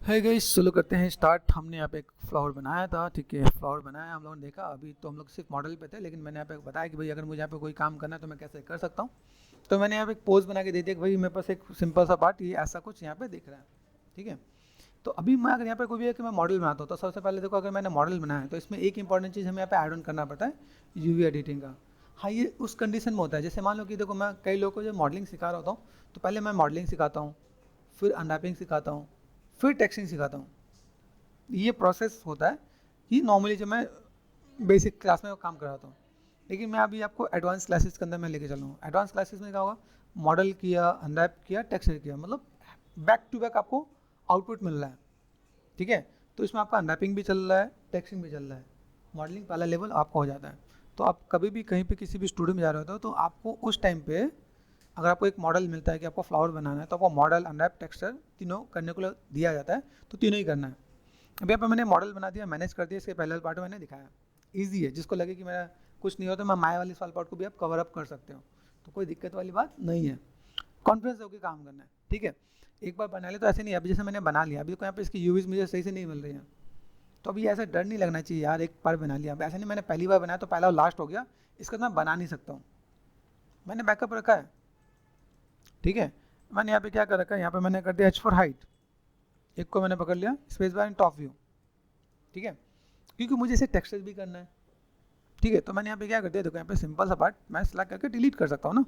है गाइस, चलो करते हैं स्टार्ट। हमने यहाँ पे एक फ्लावर बनाया था, ठीक है। फ्लावर बनाया हम लोगों ने देखा। अभी तो हम लोग सिर्फ मॉडल पे थे, लेकिन मैंने यहाँ पे बताया कि भाई अगर मुझे यहाँ पे कोई काम करना है तो मैं कैसे कर सकता हूँ। तो मैंने यहाँ पे एक पोज बना के दे दिया कि भाई मेरे पास एक सिंपल सा पार्ट ये ऐसा कुछ यहाँ पे दिख रहा है, ठीक है। तो अभी मैं अगर यहाँ पे कोई भी है कि मैं मॉडल बनाता हूँ, तो सबसे पहले देखो, अगर मैंने मॉडल बनाया है तो इसमें एक इंपॉर्टेंट चीज़ हमें यहाँ पे ऐड ऑन करना पड़ता है, यूवी एडिटिंग का। हाँ, ये उस कंडीशन में होता है, जैसे मान लो कि देखो मैं कई लोगों को जब मॉडलिंग सिखा रहा होता हूँ, तो पहले मैं मॉडलिंग सिखाता हूँ, फिर अनरैपिंग सिखाता हूँ, फिर टेक्सटिंग सिखाता हूँ। ये प्रोसेस होता है कि नॉर्मली जब मैं बेसिक क्लास में काम कराता हूँ, लेकिन मैं अभी आपको एडवांस क्लासेस के अंदर मैं लेके चल रहा हूँ। एडवांस क्लासेस में क्या होगा, मॉडल किया, अनरैप किया, टेक्सचर किया, मतलब बैक टू बैक आपको आउटपुट मिल रहा है, ठीक है। तो इसमें आपका अनरैपिंग भी चल रहा है, टेक्सटिंग भी चल रहा है, मॉडलिंग वाला लेवल आपका हो जाता है। तो आप कभी भी कहीं पे किसी भी स्टूडियो में जा रहे होते हो, तो आपको उस टाइम पे अगर आपको एक मॉडल मिलता है कि आपको फ्लावर बनाना है, तो आपको मॉडल, अनरैप, टेक्सचर तीनों करने को दिया जाता है, तो तीनों ही करना है। अभी यहाँ पे मैंने मॉडल बना दिया, मैनेज कर दिया, इसके पहले वाले पार्ट में मैंने दिखाया। ईजी है, जिसको लगे कि मेरा कुछ नहीं होता, मैं माया वाली वाले पार्ट को भी आप कवर अप कर सकते हो, तो कोई दिक्कत वाली बात नहीं है। कॉन्फिडेंस होकर काम करना है, ठीक है। एक बार बना लिया तो ऐसे नहीं, अभी जैसे मैंने बना लिया, अभी तो यहाँ पे इसकी यूवीज मुझे सही से नहीं मिल रही हैं, तो अभी ऐसा डर नहीं लगना चाहिए यार, एक बार बना लिया। अब ऐसा नहीं मैंने पहली बार बनाया तो पहला और लास्ट हो गया, इसका तो मैं बना नहीं सकता हूँ। मैंने बैकअप रखा है, ठीक है। मैंने यहाँ पे क्या कर रखा है, यहाँ पे मैंने कर दिया एच फॉर हाइट, एक को मैंने पकड़ लिया, space bar and top view, ठीक है, क्योंकि मुझे इसे टेक्सचर भी करना है, ठीक है। तो मैंने यहाँ पे क्या कर दिया, देखो यहाँ पे सिंपल सा पार्ट मैं सिलेक्ट करके डिलीट कर सकता हूँ ना,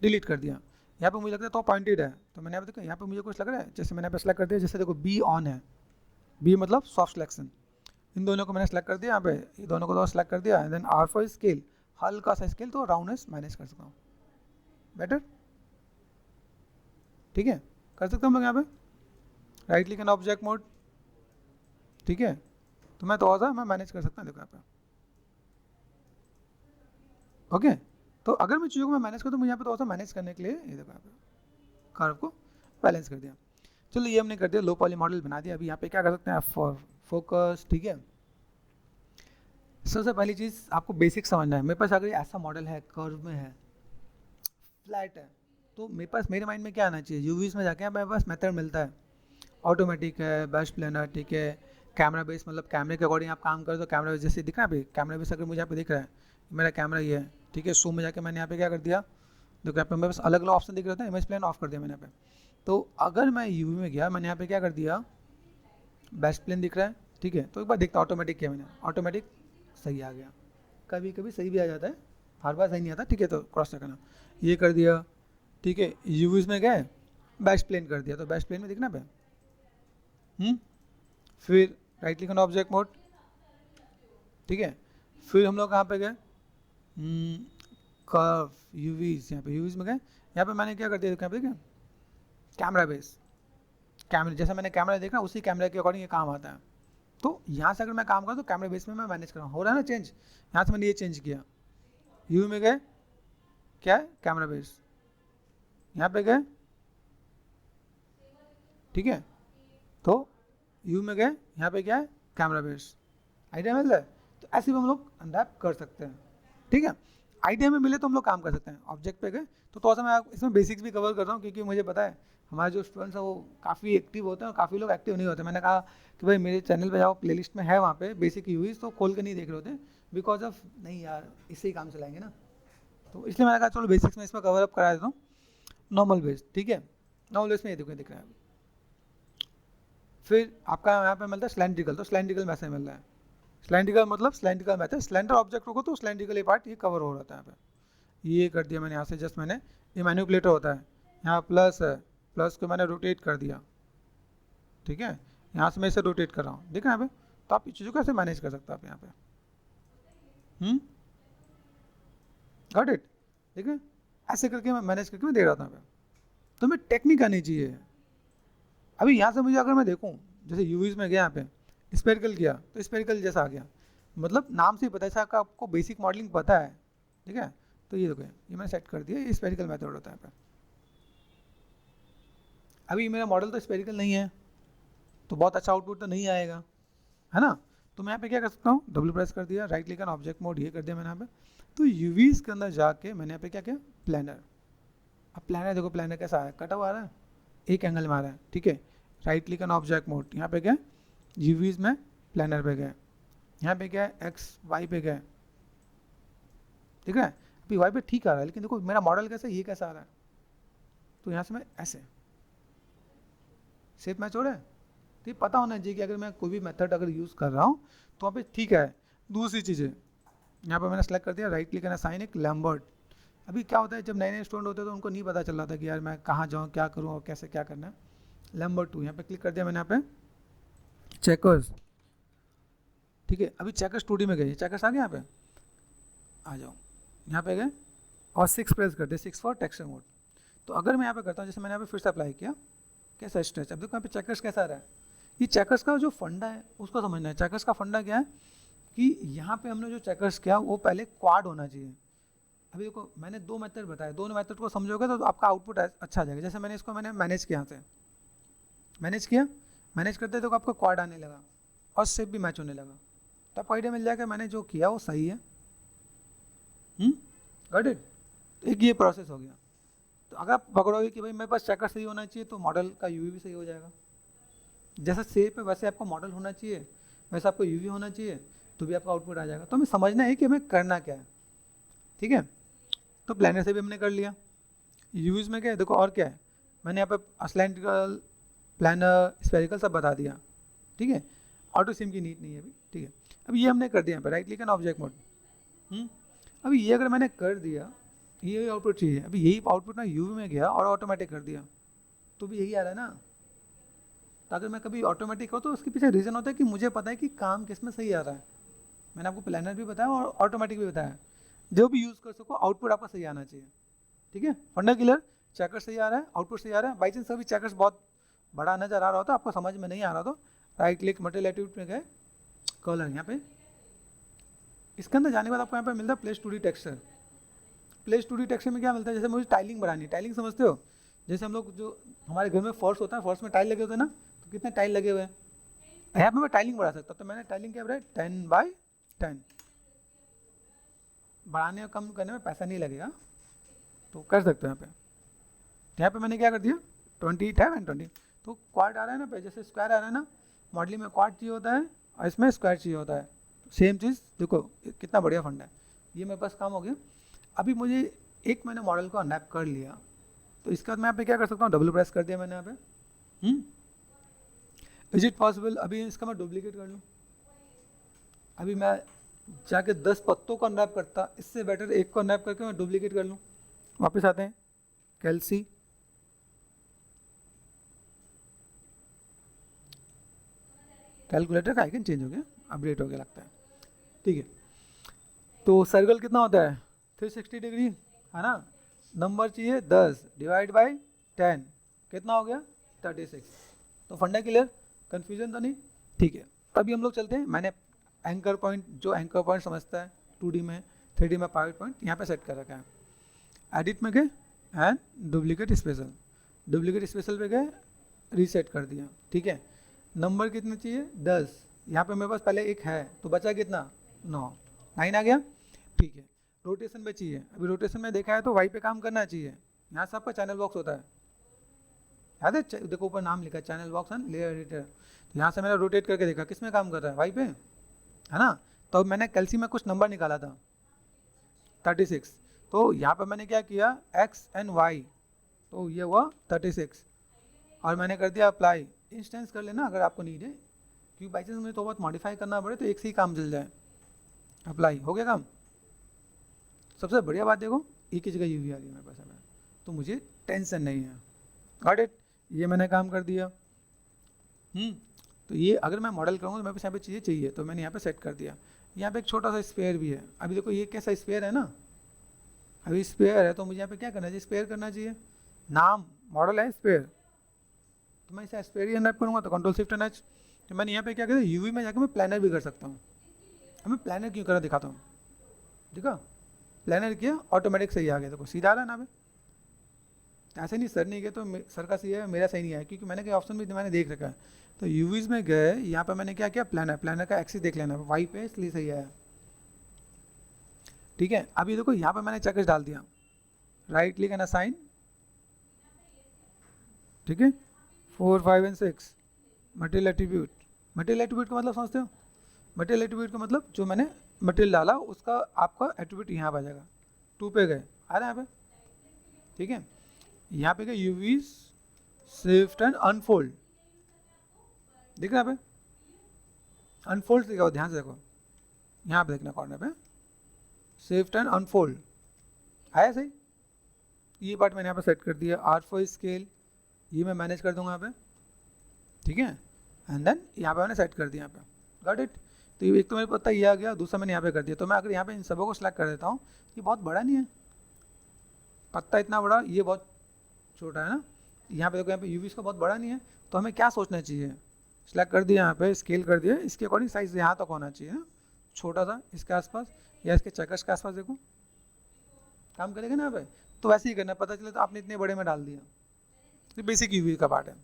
डिलीट कर दिया। यहाँ पे मुझे लगता है तो पॉइंटेड है, तो मैंने यहाँ पे देखो, यहाँ पे मुझे कुछ लग रहा है, जैसे मैंने यहाँ पे सेलेक्ट कर दिया, जैसे देखो बी ऑन है, बी मतलब सॉफ्ट सिलेक्शन, इन दोनों को मैंने सेलेक्ट कर दिया, यहाँ पे ये दोनों को तो सेलेक्ट कर दिया, देन आर फॉर स्केल, हल्का सा स्केल, तो राउंडनेस मैनेज कर सकता हूँ बेटर, ठीक है। कर सकते हम लोग यहाँ पे right click and object mode, ठीक है। तो मैं थोड़ा सा मैं मैनेज कर सकता हूँ, देखो यहाँ पे, ओके। तो अगर मैं चीज़ों को मैं मैनेज करूँ, तो मुझे यहाँ पे थोड़ा सा मैनेज करने के लिए ये देखो यहाँ पे कर्व को बैलेंस कर दिया। चलो ये हमने कर दिया, लो पॉली मॉडल बना दिया। अभी यहाँ पे क्या कर सकते हैं, फॉर फोकस, ठीक है। सबसे पहली चीज़ आपको बेसिक समझना है। मेरे पास अगर ऐसा मॉडल है, कर्व में है, फ्लैट है, तो मेरे पास, मेरे माइंड में क्या आना चाहिए, यूवीज में जाके मेरे पास मेथड मिलता है, ऑटोमेटिक है, बेस्ट प्लानर, ठीक है, कैमरा बेस, मतलब कैमरे के अकॉर्डिंग आप काम करो, तो कैमरा बेस जैसे दिख रहा है, अभी कैमरा बेस अगर मुझे यहाँ पे दिख रहा है, मेरा कैमरा ये है, ठीक है। सूम में जाके मैंने यहाँ पे क्या कर दिया, देखो यहाँ पे मेरे पास अलग अलग ऑप्शन दिख रहे थे, इमेज प्लान ऑफ कर दिया मैंने यहाँ पे। तो अगर मैं यूवी में गया, मैंने यहाँ पे क्या कर दिया, बेस्ट प्लेन दिख रहा है, ठीक है। तो एक बार देखता ऑटोमेटिक किया मैंने, ऑटोमेटिक सही आ गया, कभी कभी सही भी आ जाता है, हर बार सही नहीं आता, ठीक है। तो क्रॉस चेक करना, ये कर दिया, ठीक है। यूवीज में गए, बेस्ट प्लेन कर दिया, तो बेस्ट प्लेन में दिखना पे, फिर right click on object mode, ठीक है। फिर हम लोग कहाँ पे गए, कर्व, यूवीज, यहाँ पे यूवीज में गए, यहाँ पे मैंने क्या कर दिया, यहाँ पे देखिए कैमरा बेस, कैमरे जैसा मैंने कैमरा देखा, उसी कैमरे के अकॉर्डिंग ये काम आता है। तो यहाँ से अगर मैं काम करूँ तो कैमरा बेस में मैं मैनेज कर रहा हूँ, हो रहा है ना चेंज। यहाँ से मैंने ये चेंज किया, यू में गए, क्या है, कैमरा बेस, यहाँ पे गए, ठीक है। तो यू में गए, यहाँ पे क्या है, कैमरा बेस, आइडिया मिल रहा है। तो ऐसे भी हम लोग अनरैप कर सकते हैं, ठीक है। आइडिया में मिले तो हम लोग काम कर सकते हैं। ऑब्जेक्ट पे गए, तो थोड़ा सा मैं इसमें बेसिक्स भी कवर कर रहा हूँ, क्योंकि मुझे पता है हमारे जो स्टूडेंट्स हैं वो काफ़ी एक्टिव होते हैं और काफ़ी लोग एक्टिव नहीं होते। मैंने कहा कि भाई मेरे चैनल पे जाओ, प्लेलिस्ट में है वहाँ पे बेसिक यूज, तो खोल के नहीं देख रहे होते, बिकॉज ऑफ नहीं यार, इससे ही काम चलाएंगे ना। तो इसलिए मैंने कहा चलो बेसिक्स में इसमें कवर अप करा देता हूँ। नॉर्मल बेस, ठीक है, नॉर्मल बेस में ये देखो दिख रहा है। फिर आपका यहाँ पे मिलता है स्लैंड्रिकल, तो स्लैंड्रिकल में से मिल रहा है। स्लैंड्रिकल मतलब स्लैंड्रिकल मेथड, स्लैंडर ऑब्जेक्ट होगा तो स्लैंड्रिकल ये पार्ट ये कवर हो रहा था। यहाँ पे ये कर दिया मैंने, यहाँ से जस्ट मैंने, ये मैनिपुलेटर होता है, यहाँ प्लस है, प्लस को मैंने रोटेट कर दिया, ठीक है। यहाँ से मैं इसे रोटेट कर रहा हूँ, देख रहे हैं यहाँ पे। तो आप इस चीज़ों को कैसे मैनेज कर सकते हो आप यहाँ पे, गॉट इट, ठीक है। ऐसे करके मैं मैनेज करके मैं दे रहा था यहाँ पे। तो मैं टेक्निक आनी चाहिए। अभी यहाँ से मुझे अगर मैं देखूँ, जैसे यूवीज में गया यहाँ पे, स्पेरिकल किया तो स्पेरिकल जैसा आ गया, मतलब नाम से ही पता है, ऐसा आपको बेसिक मॉडलिंग पता है, ठीक है। तो ये देखो, ये मैंने सेट कर दिया, ये स्पेरिकल मेथड होता है यहाँ पे। अभी मेरा मॉडल तो स्पेरिकल नहीं है, तो बहुत अच्छा आउटपुट तो नहीं आएगा, है ना। तो मैं यहाँ पे क्या कर सकता हूँ, डब्ल्यू प्रेस कर दिया, right click on object mode, ये कर दिया मैंने यहाँ पे। तो यूवीज के अंदर जाके मैंने यहाँ पे क्या किया, प्लानर। अब प्लानर देखो, प्लानर कैसा है, कटा हुआ आ रहा है, एक एंगल में आ रहा है, ठीक है। Right click and object mode, यहाँ पे गए यूवीज में प्लानर पे गए, यहाँ पे क्या है एक्स वाई पे गए, ठीक है। अभी वाई पे ठीक आ रहा है, लेकिन देखो मेरा मॉडल कैसा है, ये कैसा आ रहा है, तो यहाँ से मैं ऐसे शेप मैच हो रहा है, तो ये पता होना चाहिए कि अगर मैं कोई भी मेथड अगर यूज़ कर रहा हूँ तो वहाँ पे ठीक है। दूसरी चीज़ें यहाँ पे मैंने सेलेक्ट कर दिया राइट क्लिक एंड असाइन एक लैम्बर्ट। अभी क्या होता है जब नए नए स्टूडेंट होते हैं तो उनको नहीं पता चल रहा था कि यार मैं कहाँ जाऊँ, क्या करूँ और कैसे क्या करना है। लैम्बर्ट 2 यहाँ पे क्लिक कर दिया मैंने, यहाँ पे चेकर्स, ठीक है। अभी चेकर्स 2D में गए, चेकर्स आ गए, यहाँ पे आ जाओ, यहाँ पे गए और 6 प्रेस कर दिया, 6 फॉर टेक्सचर मोड। तो अगर मैं यहाँ पे करता हूँ, जैसे मैंने यहाँ पे फिर से अप्लाई किया, कैसा स्ट्रेच, अब देखो यहाँ पे चेकर्स कैसा आ रहा है। ये चेकर्स का जो फंडा है उसको समझना है। चेकर्स का फंडा क्या है कि यहाँ पे हमने जो चेकर्स किया वो पहले क्वाड होना चाहिए। अभी देखो मैंने 2 मेथड बताए, दोनों मेथड को समझोगे तो आपका आउटपुट अच्छा आ जाएगा। जैसे मैंने इसको मैनेज किया, यहाँ से मैनेज किया, मैनेज करते तो आपका क्वाड आने लगा और शेप भी मैच होने लगा, तो आपको आइडिया मिल जाएगा मैंने जो किया वो सही है। Got it. तो एक ये प्रोसेस हो गया। तो अगर आप पकड़ोगे कि भाई मेरे पास चेकर सही होना चाहिए तो मॉडल का यूवी भी सही हो जाएगा। जैसा शेप है वैसे आपका मॉडल होना चाहिए, वैसे आपको यूवी होना चाहिए, तो भी आपका आउटपुट आ जाएगा। तो हमें समझना है कि हमें करना क्या है, ठीक है। तो प्लानर से भी हमने कर लिया, यूवीज में क्या है देखो, और क्या है मैंने यहाँ पे सिलेंड्रिकल, प्लानर, स्फेरिकल सब बता दिया, ठीक है। ऑटो सिम की नीड नहीं है अभी, ठीक है। अब ये हमने कर दिया यहाँ पे right click and object mode. अभी ये अगर मैंने कर दिया, ये आउटपुट चाहिए, अभी यही आउटपुट ना यूवी में गया और ऑटोमेटिक कर दिया, तो भी यही आ रहा है ना। तो अगर मैं कभी ऑटोमेटिक हो तो उसके पीछे रीज़न होता है कि मुझे पता है कि काम किस में सही आ रहा है। मैंने आपको प्लानर भी बताया और ऑटोमेटिक भी बताया, जो भी यूज़ कर सको आउटपुट आपका सही आना चाहिए, ठीक है। फंडा क्लियर, चेकर सही आ रहा है, आउटपुट सही आ रहा है। बाई चांस अभी चेकर्स बहुत बड़ा नजर आ रहा होता, आपको समझ में नहीं आ रहा तो राइट क्लिक मटेरियल एट्रीब्यूट में गए, कलर यहाँ पे, इसके अंदर जाने के बाद आपको यहाँ पे मिलता है place 2D texture. Place 2D texture में क्या मिलता है, जैसे मुझे टाइलिंग बढ़ानी है, टाइलिंग समझते हो, जैसे हम लोग जो हमारे घर में फर्श होता है, फर्श में टाइल लगे होते हैं ना, तो कितने टाइल लगे हुए हैं, यहाँ पे मैं टाइलिंग बढ़ा सकता हूँ। तो मैंने टाइलिंग क्या बढ़ाया 10x10, बढ़ाने और कम करने में पैसा नहीं लगेगा, तो कर सकते हो यहाँ पे। यहाँ पे मैंने क्या कर दिया 20 है एंड 20, तो क्वाड आ रहा है ना पे, जैसे स्क्वायर आ रहा है ना, मॉडलिंग में क्वाड चाहिए होता है और इसमें स्क्वायर चाहिए होता है, सेम चीज़। देखो कितना बढ़िया फंड है, ये मेरे पास काम हो गया। अभी मुझे एक मैंने मॉडल को अनरैप कर लिया, तो इसके बाद मैं यहाँ पे क्या कर सकता हूँ, डबल प्रेस कर दिया मैंने यहाँ पे। इज इट पॉसिबल, अभी इसका मैं डुप्लीकेट कर लूँ, अभी मैं जाके 10 पत्तों को अनरैप करता, इससे बेटर एक को अनरैप करके मैं डुप्लीकेट कर लूँ। वापस आते हैं कैल्सी, कैलकुलेटर का आइकन चेंज हो गया, अपडेट हो गया लगता है, ठीक है। तो सर्कल कितना होता है 360 डिग्री, है ना। नंबर चाहिए 10 डिवाइड बाई 10, कितना हो गया 36। तो फंडा क्लियर, कन्फ्यूजन तो नहीं, ठीक है। अभी हम लोग चलते हैं, मैंने एंकर पॉइंट, जो एंकर पॉइंट समझता है 2D में 3D में पावर पॉइंट यहाँ पे सेट कर रखा है। एडिट में गए and duplicate special, duplicate special पे गए, रीसेट कर दिया, ठीक है। नंबर कितने चाहिए 10, यहाँ पे मेरे पास पहले एक है तो बचा कितना 9 आ गया, ठीक है। रोटेशन में चाहिए, अभी रोटेशन में देखा है तो वाई पे काम करना चाहिए, यहाँ से आपका चैनल बॉक्स होता है, याद है, देखो ऊपर नाम लिखा है channel box and layer editor. तो यहाँ से मैंने रोटेट करके देखा किस में काम कर रहा है, वाई पे, है ना। तो मैंने कैल्सी में कुछ नंबर निकाला था 36, तो यहाँ पे मैंने क्या किया एक्स एंड वाई, तो ये हुआ 36 और मैंने कर दिया अप्लाई। इंस्टेंस कर लेना अगर आपको नीड है, क्योंकि बाई चांस मुझे तो बहुत मॉडिफाई करना पड़े तो एक से ही काम चल जाए। अप्लाई हो गया काम। सबसे बढ़िया बात देखो एक ही जगह यूवी आ रही है मेरे पास में, तो मुझे टेंशन नहीं है। गॉट इट, ये मैंने काम कर दिया। तो ये अगर मैं मॉडल करूँगा तो मेरे पास यहाँ पे चीज़ें चाहिए, तो मैंने यहाँ पे सेट कर दिया। यहाँ पे एक छोटा सा स्पेयर भी है, अभी देखो ये कैसा स्पेयर है ना, अभी स्पेयर है तो मुझे यहाँ पे क्या करना चाहिए, स्पेयर करना चाहिए, नाम मॉडल है स्पेयर, तो मैं इसे स्पेयर ही अनरैप करूँगा तो कंट्रोल शिफ्ट एन एच। तो मैंने यहाँ पे क्या किया यूवी में जाकर मैं प्लानर भी कर सकता हूँ। हमें प्लानर क्यों करना दिखाता हूँ, ठीक है। प्लानर किया ऑटोमेटिक सही आ गया, देखो सीधा आ रहा है ना। ऐसे नहीं सर नहीं गए तो सर का सही है मेरा सही नहीं आया, क्योंकि मैंने क्या ऑप्शन भी मैंने देख रखा है। तो यूवीज में गए, यहाँ पे मैंने क्या किया प्लानर, प्लानर का एक्सिस देख लेना वाई पे, इसलिए सही आया, ठीक है। अभी देखो यहाँ पे मैंने चेकर्स डाल दिया, राइट क्लिक एंड असाइन, ठीक है, 4, 5 and 6 material attribute. Material attribute का मतलब समझते हो? मटेरियल एट्रीब्यूट का मतलब जो मैंने मटेरियल डाला उसका आपका एट्रीब्यूट यहाँ पे आ जाएगा। 2 पे गए, आ रहा है यहाँ पे, ठीक है। यहाँ पे गए यूवी शिफ्ट एंड अनफोल्ड, दिख रहा है यहाँ पे? अनफोल्ड दिखा, ध्यान से देखो, यहाँ पे देखना कॉर्नर पे, शिफ्ट एंड अनफोल्ड आया सही। ये पार्ट मैंने यहाँ पे सेट कर दिया। R4 स्केल ये मैं मैनेज कर दूंगा यहाँ पे, ठीक है। एंड देन यहाँ पे मैंने सेट कर दिया यहाँ पे, गॉट इट। तो एक तो मेरे को पता ये आ गया, दूसरा मैंने यहाँ पे कर दिया। तो मैं अगर यहाँ पे इन सबों को सिलेक्ट कर देता हूँ, ये बहुत बड़ा नहीं है, पत्ता इतना बड़ा, ये बहुत छोटा है ना। यहाँ पे देखो, यहाँ पे यूवी का बहुत बड़ा नहीं है, तो हमें क्या सोचना चाहिए? सिलेक्ट कर दिया यहाँ पे, स्केल कर दिया, इसके अकॉर्डिंग साइज यहाँ तक होना चाहिए ना, छोटा सा इसके आसपास या इसके चकस के आसपास, देखो काम करेगा ना यहाँ पे। तो वैसे ही करना, पता चले तो आपने इतने बड़े में डाल दिया। तो बेसिक यूवी का पार्ट है।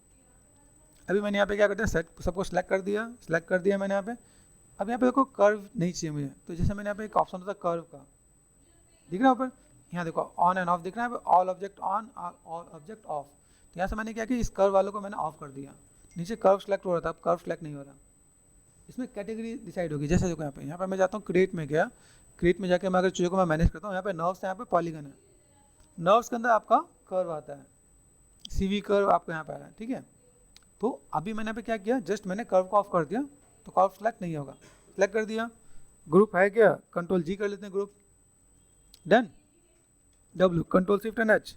अभी मैंने यहाँ पे क्या करते हैं, सेट सबको सिलेक्ट कर दिया मैंने यहाँ पे। अब यहाँ पे देखो कर्व नहीं चाहिए मुझे, तो जैसे मैंने यहाँ पे एक ऑप्शन होता है कर्व का, दिख रहा है ऊपर, यहाँ देखो ऑन एंड ऑफ दिख रहा है, all object on, all object of. तो यहाँ से मैंने क्या किया, इस कर्व वालों को मैंने ऑफ कर दिया। नीचे कर्व सेलेक्ट हो रहा था, अब कर्व सेलेक्ट नहीं हो रहा। इसमें कैटेगरी डिसाइड होगी। जैसे देखो यहाँ पे मैं जाता हूँ क्रिएट में, गया क्रिएट में जाके मैं अगर चीज़ों को मैं मैनेज करता हूँ, यहाँ पे नर्व्स है, यहाँ पे पॉलीगन है। नर्व्स के अंदर आपका कर्व आता है, CV कर्व आपको यहाँ पे आ रहा है, ठीक है। तो अभी मैंने यहाँ पे क्या किया, जस्ट मैंने कर्व को ऑफ कर दिया, तो कर्व सेलेक्ट नहीं होगा। सेलेक्ट कर दिया, ग्रुप है क्या, Ctrl+G कर लेते हैं ग्रुप, डन। W Ctrl+Shift+H।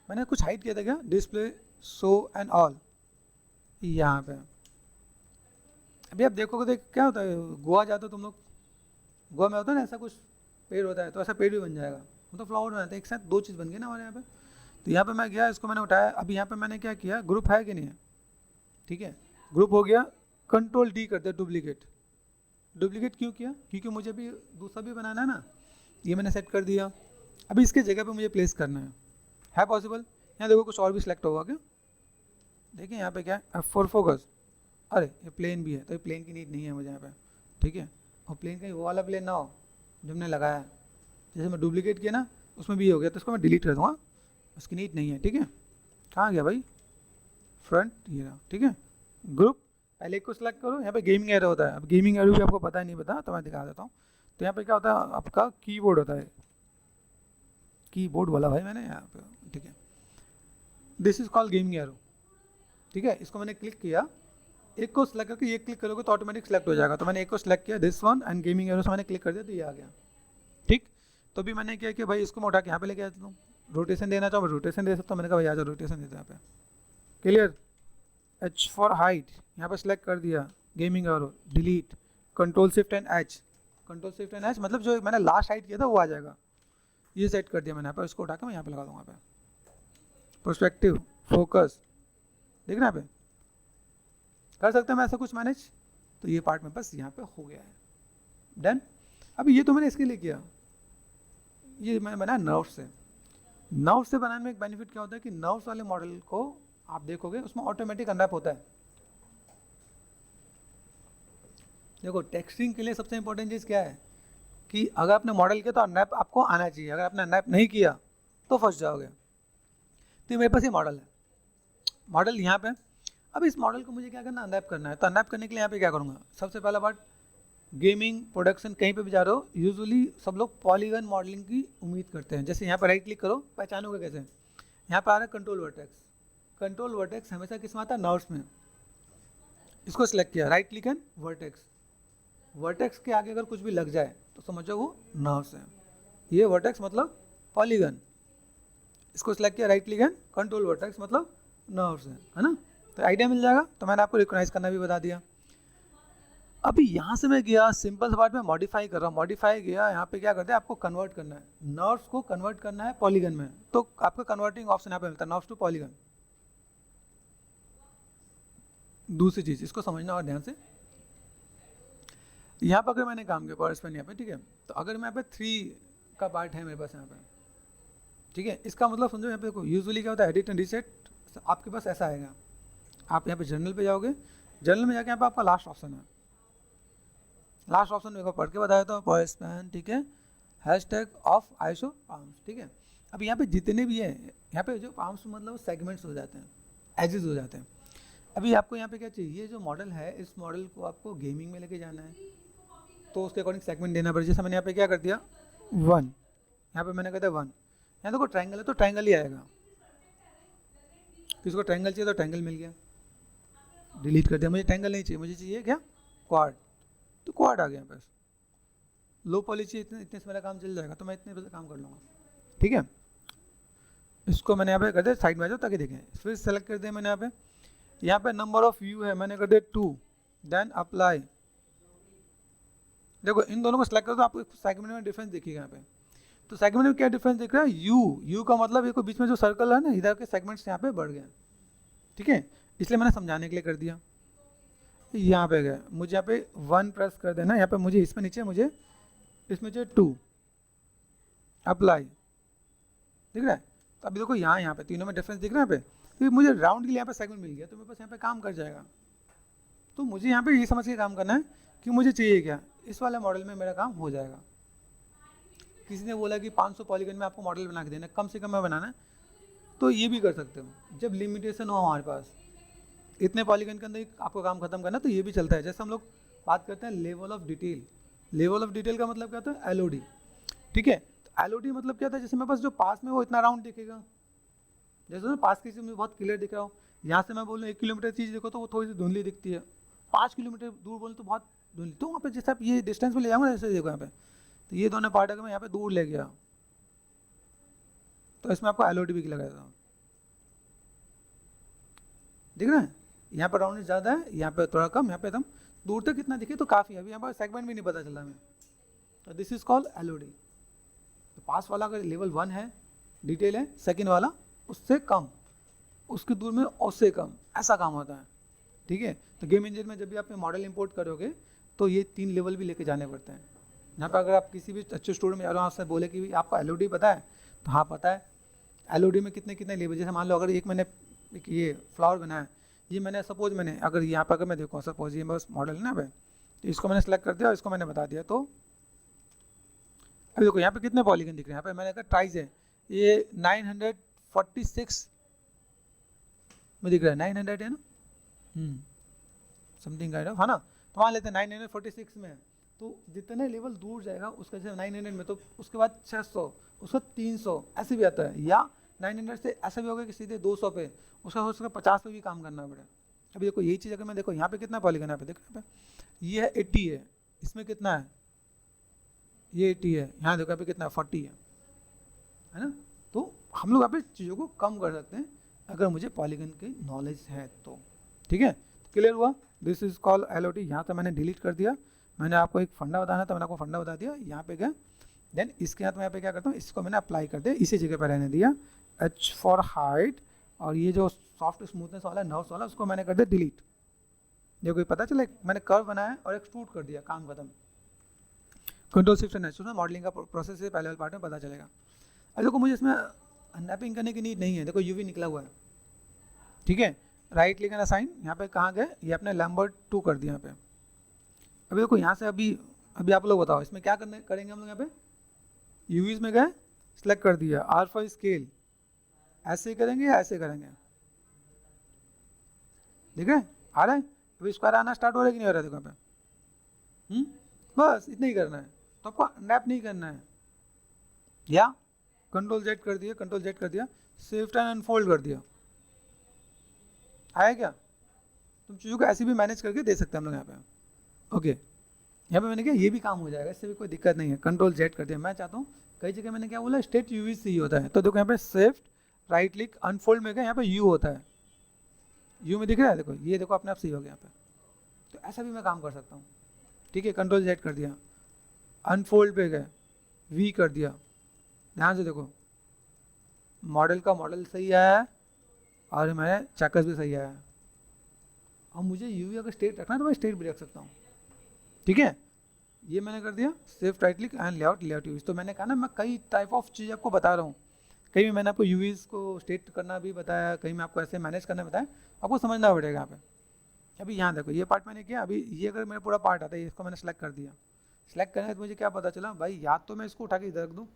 मैंने कुछ हाइड किया था क्या, डिस्प्ले शो एंड ऑल, यहाँ पे। अभी आप देखोगे तो क्या होता है, गोवा जाते हो तुम लोग, गोवा में होता है ना ऐसा कुछ पेड़ होता है, तो ऐसा पेड़ भी बन जाएगा, मतलब फ्लावर बनाते हैं एक साथ, 2 चीज़ बन गई ना हमारे यहाँ पे। तो यहाँ पे मैं गया, इसको मैंने उठाया। अभी यहाँ पे मैंने क्या किया, ग्रुप है कि नहीं है, ठीक है, ग्रुप हो गया। Ctrl+D करते हैं, डुप्लीकेट। डुप्लीकेट क्यों किया, क्योंकि मुझे भी दूसरा भी बनाना है ना, ये मैंने सेट कर दिया। अभी इसके जगह पे मुझे प्लेस करना है पॉसिबल? यहाँ देखो कुछ और भी सिलेक्ट होगा क्या, देखिए यहाँ पे क्या है, F4 फोकस। अरे ये प्लेन भी है, तो ये प्लेन की नीड नहीं है मुझे यहाँ पे, ठीक है। और प्लेन का वो वाला प्लेन ना हो जो हमने लगाया है, जैसे मैं डुप्लीकेट किया ना, उसमें भी हो गया, तो उसको मैं डिलीट कर दूँगा, उसकी नीड नहीं है, ठीक है। कहाँ गया भाई, फ्रंट, ये रहा, ठीक है। ग्रुप पहले एक को सिलेक्ट करो, यहाँ पे गेमिंग एरो होता है। अब गेमिंग एरो भी आपको पता है नहीं पता, तो मैं दिखा देता हूँ। तो यहाँ पे क्या होता है, आपका कीबोर्ड होता है, कीबोर्ड वाला भाई मैंने यहाँ पे, ठीक है। This is called gaming arrow, ठीक है। इसको मैंने क्लिक किया, एक को सिलेक्ट करके ये क्लिक करोगे तो ऑटोमेटिक सिलेक्ट हो जाएगा। तो मैंने एक को सिलेक्ट किया, this one, and gaming arrow से मैंने क्लिक कर दिया, तो ये आ गया, ठीक। तो भी मैंने क्या किया भाई, इसको मैं उठा के यहाँ पे लेके आता हूँ। रोटेशन देना चाहो मैं रोटेशन दे सकता हूँ, मैंने कहा भाई आ जाओ रोटेशन देते हैं यहाँ पे, क्लियर। H फॉर हाइट यहाँ पे सिलेक्ट कर दिया, gaming arrow delete, Ctrl+Shift+H। Ctrl+Shift+H मतलब जो मैंने लास्ट हाइट किया था वो आ जाएगा, ये सेट कर दिया मैंने यहाँ पे। इसको उठा के मैं यहाँ पे लगा दूँगा, यहाँ पे पर्सपेक्टिव फोकस, देख रहे हैं यहाँ पे, कर सकते हैं मैं ऐसा कुछ मैनेज। तो ये पार्ट में बस यहाँ पे हो गया है, डन। अभी ये तो मैंने इसके लिए किया, ये मैंने बनाया नर्व से। नर्व से बनाने में एक बेनिफिट क्या होता है कि नर्व्स वाले मॉडल को आप देखोगे उसमें ऑटोमेटिक अनरैप होता है। देखो टेक्सटिंग के लिए सबसे इंपॉर्टेंट चीज़ क्या है कि अगर आपने मॉडल किया तो अनरैप आपको आना चाहिए, अगर आपने अनरैप नहीं किया तो फंस जाओगे। तो मेरे पास ये मॉडल है, मॉडल यहाँ पे। अब इस मॉडल को मुझे क्या करना, अनरैप करना है। तो अनरैप करने के लिए यहाँ पे क्या करूँगा, सबसे पहला बात, गेमिंग प्रोडक्शन कहीं पे भी जा रहे हो, यूजुअली सब लोग पॉलीगन मॉडलिंग की उम्मीद करते हैं। जैसे यहाँ पर राइट क्लिक करो, पहचानोगे कैसे, यहाँ पर आ रहा है कंट्रोल वर्टेक्स। कंट्रोल वर्टेक्स हमेशा किस में आता है, नर्व्स में। इसको सिलेक्ट किया, right click and vertex. Vertex के आगे अगर कुछ भी लग जाए तो समझो वो नर्व्स है। ये वर्टेक्स मतलब पॉलीगन, इसको सिलेक्ट किया, right click and control vertex मतलब नर्व्स है ना। तो आइडिया मिल जाएगा। तो मैंने आपको रिकॉग्नाइज करना भी बता दिया। अभी यहाँ से मैं गया सिंपल पार्ट में मॉडिफाई कर रहा हूँ, मॉडिफाई गया, यहाँ पे क्या करते हैं, आपको कन्वर्ट करना है, नर्व्स को कन्वर्ट करना है पॉलीगन में। तो आपका कन्वर्टिंग ऑप्शन यहाँ पे मिलता है, नर्व्स टू पॉलीगन। दूसरी चीज़ इसको समझना और ध्यान से, यहाँ पर अगर मैंने काम किया पावर स्पैन यहाँ पे, ठीक है। तो अगर मैं यहाँ पे 3 का पार्ट है मेरे पास यहाँ पे, ठीक है। इसका मतलब समझो यहाँ पे देखो, यूजुअली क्या होता है, एडिट एंड रीसेट आपके पास ऐसा आएगा। आप यहाँ पे जर्नल पे जाओगे, जर्नल में जाके यहाँ पे आपका लास्ट ऑप्शन है, लास्ट ऑप्शन मेरे को पढ़ के बताया था, पावर स्पैन, ठीक है, हैशटैग ऑफ आइसो पाम्स, ठीक है। अब यहाँ पे जितने भी है, यहाँ पे जो पाम्स मतलब सेगमेंट्स हो जाते हैं, एजेस हो जाते हैं। अभी आपको यहाँ पे क्या चाहिए, ये जो मॉडल है इस मॉडल को आपको गेमिंग में लेके जाना है, तो उसके अकॉर्डिंग सेगमेंट देना पड़ेगा। जैसे मैंने यहाँ पे क्या कर दिया 1, यहाँ पे मैंने कर दिया 1, यहाँ देखो ट्रायंगल है तो ट्रायंगल ही आएगा, किसको ट्रायंगल चाहिए तो ट्रायंगल मिल गया, डिलीट कर दिया। मुझे ट्रायंगल नहीं चाहिए, मुझे चाहिए क्या क्वाड, तो क्वाड आ गया बस। लो पॉली चाहिए, इतने से मेरा काम चल जाएगा, तो मैं इतने से काम कर लूँगा, ठीक है। इसको मैंने यहाँ पे कर दिया साइड में आ जाओ ताकि देखें। फिर सेलेक्ट कर दिया मैंने यहाँ पे नंबर ऑफ व्यू है, मैंने कर दिया 2, देन अप्लाई। देखो इन दोनों को सेलेक्ट कर दो, आपको सेगमेंट में डिफरेंस दिखेगा यहाँ पे। तो सेगमेंट में क्या डिफरेंस दिख रहा है, यू का मतलब ये बीच में जो सर्कल है ना, इधर के सेगमेंट्स यहाँ पे बढ़ गए, ठीक है, इसलिए मैंने समझाने के लिए कर दिया। यहाँ पे गए, मुझे यहाँ पे 1 प्रेस कर देना, यहाँ पे मुझे इसमें नीचे मुझे इसमें चाहिए 2, अप्लाई, दिख रहा है। तो अभी देखो यहाँ पे तीनों में डिफरेंस दिख रहा है यहाँ पे, तो मुझे राउंड के लिए यहाँ पे सेगमेंट मिल गया, तो मेरे पास यहाँ पे काम कर जाएगा। तो मुझे यहाँ पे ये समझ के काम करना है कि मुझे चाहिए क्या, इस वाले मॉडल में मेरा काम हो जाएगा। किसी ने बोला कि 500 पॉलीगन में आपको मॉडल बना के देना, कम से कम में बनाना है, तो ये भी कर सकते हो। जब लिमिटेशन हो हमारे पास इतने पॉलीगन के अंदर आपको काम खत्म करना, तो ये भी चलता है। जैसे हम लोग बात करते हैं level of detail, level of detail का मतलब क्या होता है, एलओडी, ठीक है। तो एलओडी मतलब क्या होता है, जैसे मेरे पास जो पास में वो इतना राउंड दिखेगा, जैसे ना पास की चीज़ मुझे बहुत क्लियर दिख रहा हो, यहाँ से मैं बोलूँ 1 किलोमीटर चीज़ देखो तो वो थोड़ी सी धुंधली दिखती है, 5 किलोमीटर दूर बोलूँ तो बहुत धुंधली। तो वहाँ पे जैसे आप ये डिस्टेंस में ले जाऊँगा, जैसे देखो यहाँ पे, तो ये दोनों पार्ट अगर मैं यहाँ पे दूर ले गया, तो इसमें आपको एलओडी भी लगाएगा, दिख रहा है। यहाँ पर राउंड ज़्यादा है, यहाँ पे थोड़ा कम, यहाँ पे एकदम दूर तक कितना दिखे तो काफ़ी है। अभी यहाँ पर सेगमेंट भी नहीं पता चला हमें, तो दिस इज कॉल्ड एलओडी। तो पास वाला अगर लेवल 1 है, डिटेल है, सेकंड वाला उससे कम, उसकी दूर में उससे कम, ऐसा काम होता है, ठीक है। तो गेम इंजन में जब भी आप मॉडल इंपोर्ट करोगे तो ये 3 लेवल भी लेके जाने पड़ते हैं। यहाँ पर अगर आप किसी भी अच्छे स्टूडेंट में जा रहे हो, आपसे बोले कि आपको एलओडी पता है, तो हाँ पता है। एलओडी में कितने कितने लेवल, जैसे मान लो अगर मैंने एक ये फ्लावर बनाया, ये मैंने सपोज मैंने अगर यहाँ पर अगर मैं देखूँ, सपोज ये बस मॉडल है ना भाई, तो इसको मैंने सेलेक्ट कर दिया और इसको मैंने बता दिया। तो अभी देखो यहाँ पे कितने पॉलीगन दिख रहे हैं, यहाँ पे मैंने कहा ट्राइज है, ये 946 में दिख रहा है, 900 है ना, समथिंग काइंड ऑफ, है ना। तो मान लेते हैं 946 में है, तो जितने लेवल दूर जाएगा उसका, जैसे 900 में, तो उसके बाद 600, उसका 300 ऐसे भी आता है, या 900 से ऐसा भी होगा कि सीधे 200 पे, उसका हो सकता है 50 पे भी काम करना पड़े। अभी देखो यही चीज़ अगर मैं देखो यहाँ पे कितना पॉलीगन है, यहाँ पे देखो, यहाँ पे ये है 80 है, इसमें कितना है, ये 80 है, यहाँ देखो यहाँ पे कितना 40 है ना। तो हम लोग यहाँ पे चीज़ों को कम कर सकते हैं अगर मुझे पॉलीगन की नॉलेज है तो, ठीक है। क्लियर हुआ, दिस इज कॉल्ड एलओडी। यहाँ से मैंने डिलीट कर दिया, मैंने आपको एक फंडा बताना था, मैंने आपको फंडा बता दिया, यहाँ पे गया। देन इसके हाथ में यहाँ पे क्या करता हूँ, इसको मैंने अप्लाई कर दिया, इसी जगह पर रहने दिया, H फॉर हाइट, और ये जो सॉफ्ट स्मूथनेस वाला नर्व्स वाला उसको मैंने कर दिया डिलीट। देखो ये पता चला, मैंने कर्व बनाया और एक्सट्रूड कर दिया, काम खत्म। Control shift and H, modelling का प्रोसेस से पहले वाले पार्ट में पता चलेगा। अब देखो मुझे इसमें अनरैपिंग करने की नीड नहीं है, देखो यूवी निकला हुआ है, ठीक है। राइट क्लिक एंड असाइन, यहाँ पे कहाँ गए, ये अपने लैम्बर्ट 2 कर दिया यहाँ पे। अभी देखो यहाँ से अभी आप लोग बताओ इसमें क्या करेंगे हम लोग। यहाँ पे यूवीज में गए, सिलेक्ट कर दिया, R5 स्केल, ऐसे करेंगे या ऐसे करेंगे, ठीक है, आ रहा है। अभी स्क्वायर आना स्टार्ट हो रहा है कि नहीं हो रहा है, देखो यहाँ पे, बस इतना ही करना है, तो आपको रैप नहीं करना है। या कंट्रोल जेड कर दिया, कंट्रोल जेड कर दिया, शिफ्ट एंड अनफोल्ड कर दिया, आया क्या। तुम चीज़ों को ऐसे भी मैनेज करके दे सकते हैं हम लोग यहाँ पे, ओके। यहाँ पे मैंने क्या, ये भी काम हो जाएगा, इससे भी कोई दिक्कत नहीं है। कंट्रोल जेड कर दिया, मैं चाहता हूँ कई जगह मैंने क्या बोला, स्टेट यूवी से ही होता है, तो देखो यहाँ पे शिफ्ट राइट क्लिक अनफोल्ड में गया, यहाँ पे यू होता है, यू में दिख रहा है, देखो ये देखो अपने आप सही हो गया यहाँ पे। तो ऐसा भी मैं काम कर सकता हूँ, ठीक है। कंट्रोल जेड कर दिया, अनफोल्ड पे गए, वी कर दिया, ध्यान से देखो मॉडल का मॉडल सही आया है और मैंने चैकर्स भी सही आया है। और मुझे यूवी अगर स्टेट रखना है तो मैं स्टेट भी रख सकता हूँ, ठीक है। ये मैंने कर दिया, shift right click and layout यूवीज। तो मैंने कहा ना, मैं कई टाइप ऑफ चीज़ आपको बता रहा हूँ, कहीं भी मैंने आपको यूवीज को स्टेट करना भी बताया, कहीं मैं आपको ऐसे मैनेज करना बताया, आपको समझना पड़ेगा यहाँ पे। अभी यहाँ देखो ये पार्ट मैंने किया, अभी ये अगर मेरा पूरा पार्ट आता है, इसको मैंने सेलेक्ट कर दिया, सेलेक्ट करने तो मुझे क्या पता चला भाई, या तो मैं इसको उठा के इधर रख दूँ,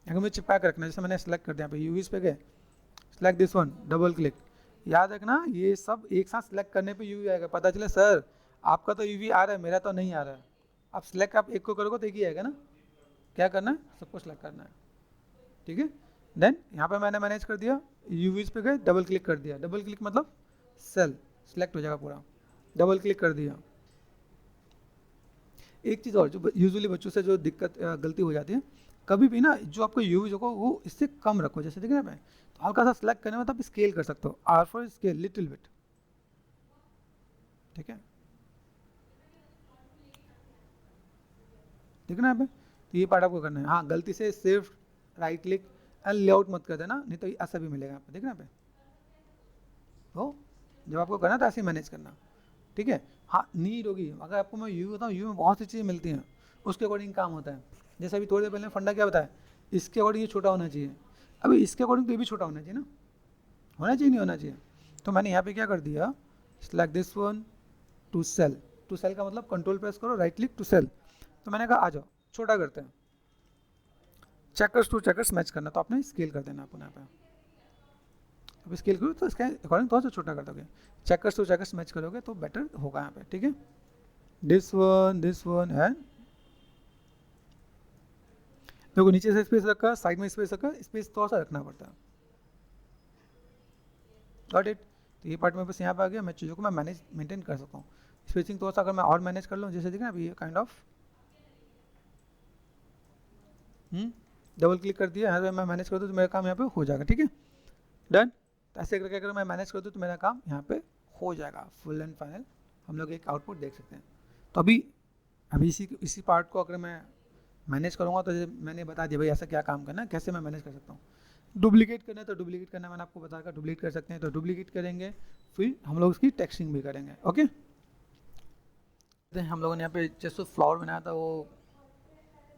अगर मुझे चिपका के रखना है, जैसे मैंने सेलेक्ट कर दिया, यहाँ पे यूवीज पे गए, select this one, double click, याद रखना ये सब एक साथ सिलेक्ट करने पे यूवी आएगा। पता चले सर आपका तो यूवी आ रहा है, मेरा तो नहीं आ रहा है, आप सिलेक्ट आप एक को करोगे तो एक ही आएगा ना। क्या करना है, सबको सिलेक्ट करना है, ठीक है। देन यहाँ पे मैंने मैनेज कर दिया, यूवीज पे गए, डबल क्लिक कर दिया, डबल क्लिक मतलब सेल सिलेक्ट हो जाएगा पूरा, डबल क्लिक कर दिया। एक चीज़ और जो यूजुअली बच्चों से जो दिक्कत गलती हो जाती है, कभी भी ना जो आपको यूज होगा वो इससे कम रखो। जैसे देखिए ना मैं तो हल्का सा सिलेक्ट करने में तो आप स्केल कर सकते हो, or for scale little bit, ठीक है। ठीक है ना यहाँ पे, तो ये पार्ट आपको करना है। हाँ गलती से सिर्फ राइट क्लिक एंड लेआउट मत कर देना, नहीं तो ऐसा भी मिलेगा यहाँ पे, देखना यहाँ पे। तो जब आपको करना तो ऐसे ही मैनेज करना, ठीक है। हाँ नीड होगी, अगर आपको मैं यू बताऊँ, यू में बहुत सी चीज़ें मिलती हैं, उसके अकॉर्डिंग काम होता है। जैसे अभी थोड़ी देर पहले फंडा क्या बताया, इसके अकॉर्डिंग ये छोटा होना चाहिए, अभी इसके अकॉर्डिंग तो ये भी छोटा होना चाहिए ना, होना चाहिए नहीं होना चाहिए। तो मैंने यहाँ पे क्या कर दिया, select this one to cell, to cell का मतलब कंट्रोल प्रेस करो, राइट क्लिक टू सेल, तो मैंने कहा आ जाओ छोटा करते हैं, चेकर्स टू चेकर्स मैच करना, तो आपने स्केल कर देना आपको यहाँ पे। अब स्केल करो तो इसके अकॉर्डिंग थोड़ा सा छोटा कर दोगे, चेकर्स टू चेकर्स मैच करोगे तो बेटर होगा यहाँ पे, ठीक है। दिस वन एंड देखो नीचे से स्पेस रखा, साइड में स्पेस रखा, स्पेस थोड़ा सा रखना पड़ता है, गॉट इट। तो ये पार्ट में बस यहाँ पे आ गया, मैं चीज़ों को मैं मैनेज मेंटेन कर सकता हूँ। स्पेसिंग थोड़ा सा अगर मैं और मैनेज कर लूँ, जैसे देखना अभी ये काइंड ऑफ डबल क्लिक कर दिया, यहाँ पे मैं मैनेज कर दूँ तो मेरा काम यहाँ पे हो जाएगा, ठीक है, डन। तो ऐसे करके अगर मैं मैनेज कर दूँ तो मेरा काम यहाँ पे हो जाएगा, फुल एंड फाइनल हम लोग एक आउटपुट देख सकते हैं। तो अभी इसी पार्ट को अगर मैं मैनेज करूँगा तो मैंने बता दिया भाई ऐसा क्या काम करना है, कैसे मैं मैनेज कर सकता हूँ। डुप्लीकेट करना है तो डुप्लीकेट करना मैंने आपको बताया, डुप्लीकेट कर सकते हैं तो डुप्लीकेट करेंगे, फिर हम लोग उसकी टेक्सटिंग भी करेंगे, ओके। हम लोगों ने यहाँ पे जैसे फ्लावर बनाया था वो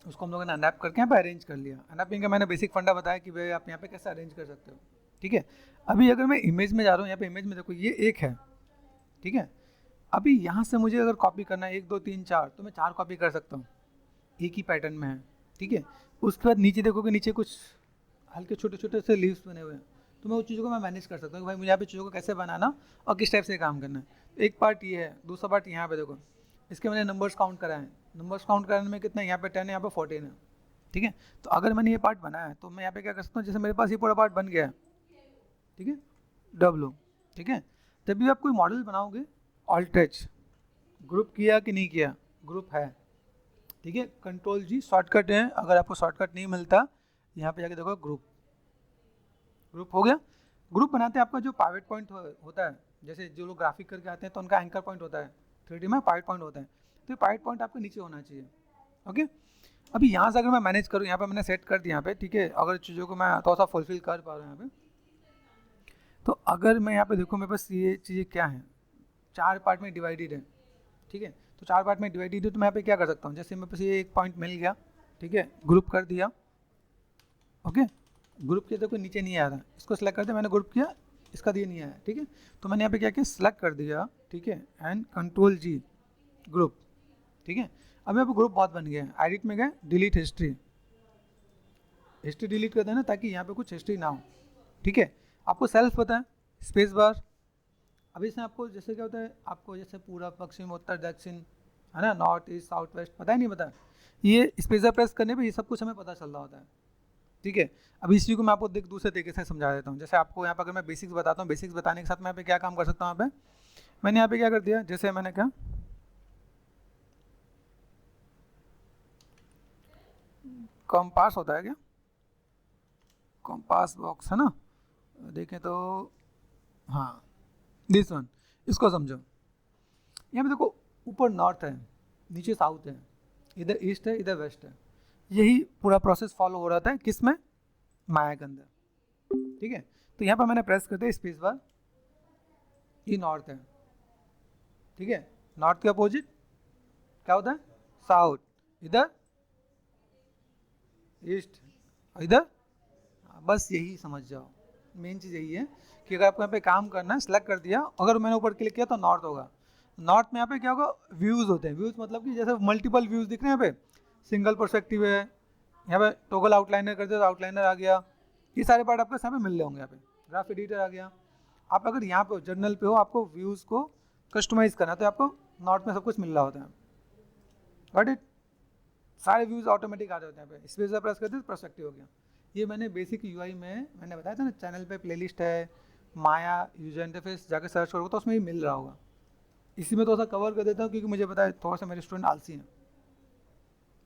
उसको हम लोगों ने अनरैप करके यहाँ पे अरेंज कर लिया। अनरैपिंग का मैंने बेसिक फंडा बताया कि भाई आप यहाँ पे कैसे अरेंज कर सकते हो, ठीक है। अभी अगर मैं इमेज में जा रहा हूँ, यहाँ पे इमेज में देखो ये एक है, ठीक है। अभी यहाँ से मुझे अगर कॉपी करना है 1 2 3 4, तो मैं 4 कॉपी कर सकता हूँ, एक ही पैटर्न में है, ठीक है। उसके बाद नीचे देखोगे, नीचे कुछ हल्के छोटे छोटे से लीव्स बने हुए हैं, तो मैं उस चीज़ों को मैं मैनेज कर सकता हूँ कि भाई मुझे यहाँ पे चीज़ों को कैसे बनाना और किस टाइप से काम करना है। एक पार्ट ये है, दूसरा पार्ट यहाँ पे देखो, इसके मैंने नंबर्स काउंट कराए हैं, नंबर्स काउंट कराने में कितना, यहाँ पे 10 है, यहाँ पे 14 है, ठीक है। तो अगर मैंने ये पार्ट बनाया है तो मैं यहाँ पे क्या कर सकता हूँ, जैसे मेरे पास ये पूरा पार्ट बन गया है, ठीक है, W, ठीक है। जब भी आप कोई मॉडल बनाओगे, ऑल्ट एच ग्रुप किया कि नहीं किया, ग्रुप है, ठीक है। कंट्रोल G शॉर्टकट है, अगर आपको शॉर्टकट नहीं मिलता यहाँ पे जाके देखो ग्रुप हो गया। ग्रुप बनाते हैं आपका जो पाइवट पॉइंट होता है, जैसे जो लोग ग्राफिक करके आते हैं तो उनका एंकर पॉइंट होता है, 3D में पाइवट पॉइंट होता है, तो ये पाइवट पॉइंट आपके नीचे होना चाहिए, ओके। अभी यहाँ से अगर मैं मैनेज करूँ, यहाँ पे मैंने सेट कर दिया यहाँ पे, ठीक है। अगर चीज़ों को मैं थोड़ा सा फुलफिल कर पा रहा हूँ यहाँ पे, तो अगर मैं यहाँ पे देखूँ मेरे पास ये चीज़ें क्या हैं, 4 पार्ट में डिवाइडेड है, ठीक है। तो 4 पार्ट में डिवाइडेड है, तो मैं यहाँ पे क्या कर सकता हूँ, जैसे मेरे पास ये एक पॉइंट मिल गया, ठीक है, ग्रुप कर दिया, ओके। ग्रुप किया तो कोई नीचे नहीं आ रहा, इसको सेलेक्ट कर दिया मैंने, ग्रुप किया, इसका दिया नहीं आया, ठीक है। तो मैंने यहाँ पे क्या किया, सेलेक्ट कर दिया, ठीक है, एंड कंट्रोल G ग्रुप, ठीक है। अब यहाँ पे ग्रुप बहुत बन गया है, एडिट में गए, डिलीट हिस्ट्री डिलीट कर देना ताकि यहाँ पे कुछ हिस्ट्री ना हो, ठीक है। आपको सेल्फ पता है, स्पेस बार, अभी इसमें आपको जैसे क्या होता है, आपको जैसे पूरा पश्चिम उत्तर दक्षिण है ना, नॉर्थ ईस्ट साउथ वेस्ट, पता ही नहीं पता, ये स्पेसर प्रेस करने पे ये सब कुछ हमें पता चल रहा होता है, ठीक है। अब इस चीज़ को मैं आपको दूसरे तरीके से समझा देता हूँ। जैसे आपको यहाँ पर अगर मैं बेसिक्स बताता हूँ, बेसिक्स बताने के साथ मैं यहाँ पे क्या काम कर सकता हूँ, यहाँ पे मैंने यहाँ पे क्या कर दिया, जैसे मैंने क्या कॉम्पास होता है क्या, कॉम्पास बॉक्स है ना, देखें तो हाँ दिस वन, इसको समझो। यहाँ पे देखो ऊपर नॉर्थ है, नीचे साउथ है, इधर ईस्ट है, इधर वेस्ट है, यही पूरा प्रोसेस फॉलो हो रहा था किस में, माया के अंदर, ठीक है। तो यहाँ पर मैंने प्रेस कर दिया स्पेस बार, ये नॉर्थ है, ठीक है। नॉर्थ के अपोजिट क्या होता है, साउथ, इधर ईस्ट, इधर, बस यही समझ जाओ, मेन चीज़ यही है कि अगर आपको यहाँ पे काम करना है, सेलेक्ट कर दिया, अगर मैंने ऊपर क्लिक किया तो नॉर्थ होगा। नॉर्थ में यहाँ पे क्या होगा, व्यूज़ होते हैं, व्यूज़ मतलब कि जैसे मल्टीपल व्यूज़ दिख रहे हैं, यहाँ पे सिंगल पर्सपेक्टिव है, यहाँ पे टोगल आउटलाइनर कर दिया तो आउटलाइनर आ गया, ये सारे पार्ट आपको यहाँ पे मिल रहे होंगे, यहाँ पे ग्राफ एडिटर आ गया, आप अगर यहाँ पे हो, जर्नल पे हो, आपको व्यूज़ को कस्टमाइज़ करना है तो आपको नॉट में सब कुछ मिल रहा होता है। Got it? सारे व्यूज़ ऑटोमेटिक आ रहे होते हैं यहाँ पे। स्पेस पर प्रेस करते पर्सपेक्टिव हो गया। ये मैंने बेसिक यूआई में मैंने बताया था ना, चैनल पे प्लेलिस्ट है माया यूजर इंटरफेस, जाकर सर्च करोगे तो उसमें ही मिल रहा होगा। इसी में थोड़ा सा कवर कर देता हूँ क्योंकि मुझे पता है थोड़ा सा मेरे स्टूडेंट आलसी हैं,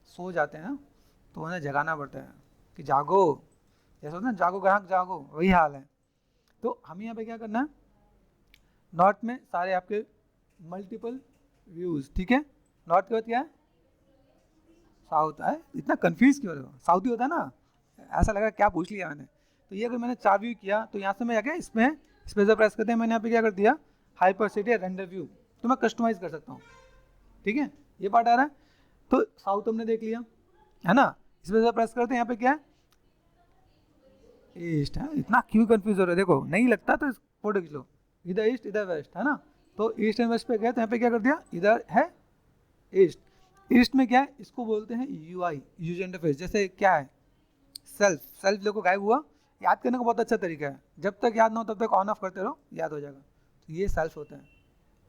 सो जाते हैं ना, तो उन्हें जगाना पड़ता है कि जागो, जैसे होता है ना जागो ग्राहक जागो, वही हाल है। तो हमें यहाँ पे क्या करना है, नॉट में सारे आपके मल्टीपल व्यूज़, ठीक है। नॉट के बाद क्या है, साउथ है। इतना कंफ्यूज क्यों हो रहे हो, साउथ ही होता है ना, ऐसा लग रहा है क्या पूछ लिया मैंने। तो ये अगर मैंने 4 व्यू किया तो यहाँ से मैं क्या इसमें स्पेस प्रेस करते हैं, मैंने यहाँ पे क्या कर दिया, हाइपरसिटी रेंडर व्यू, तो मैं कस्टमाइज कर सकता हूँ, ठीक है। ये पार्ट आ रहा है। तो साउथ हमने देख लिया है ना, स्पेस प्रेस करते हैं, यहाँ पे क्या है ईस्ट है। इतना क्यों कंफ्यूज हो रहा है, देखो नहीं लगता तो फोटो खींच लो, इधर ईस्ट इधर वेस्ट है ना, तो ईस्ट एंड वेस्ट पे गए तो यहाँ पे क्या कर दिया, इधर है ईस्ट। ईस्ट में क्या है, इसको बोलते हैं यूआई, यूजर इंटरफेस। जैसे क्या है सेल्फ, सेल्फ देखो गायब हुआ, याद करने का बहुत अच्छा तरीका है, जब तक याद ना हो तब तक ऑन ऑफ करते रहो, याद हो जाएगा। तो ये सेल्फ होता है,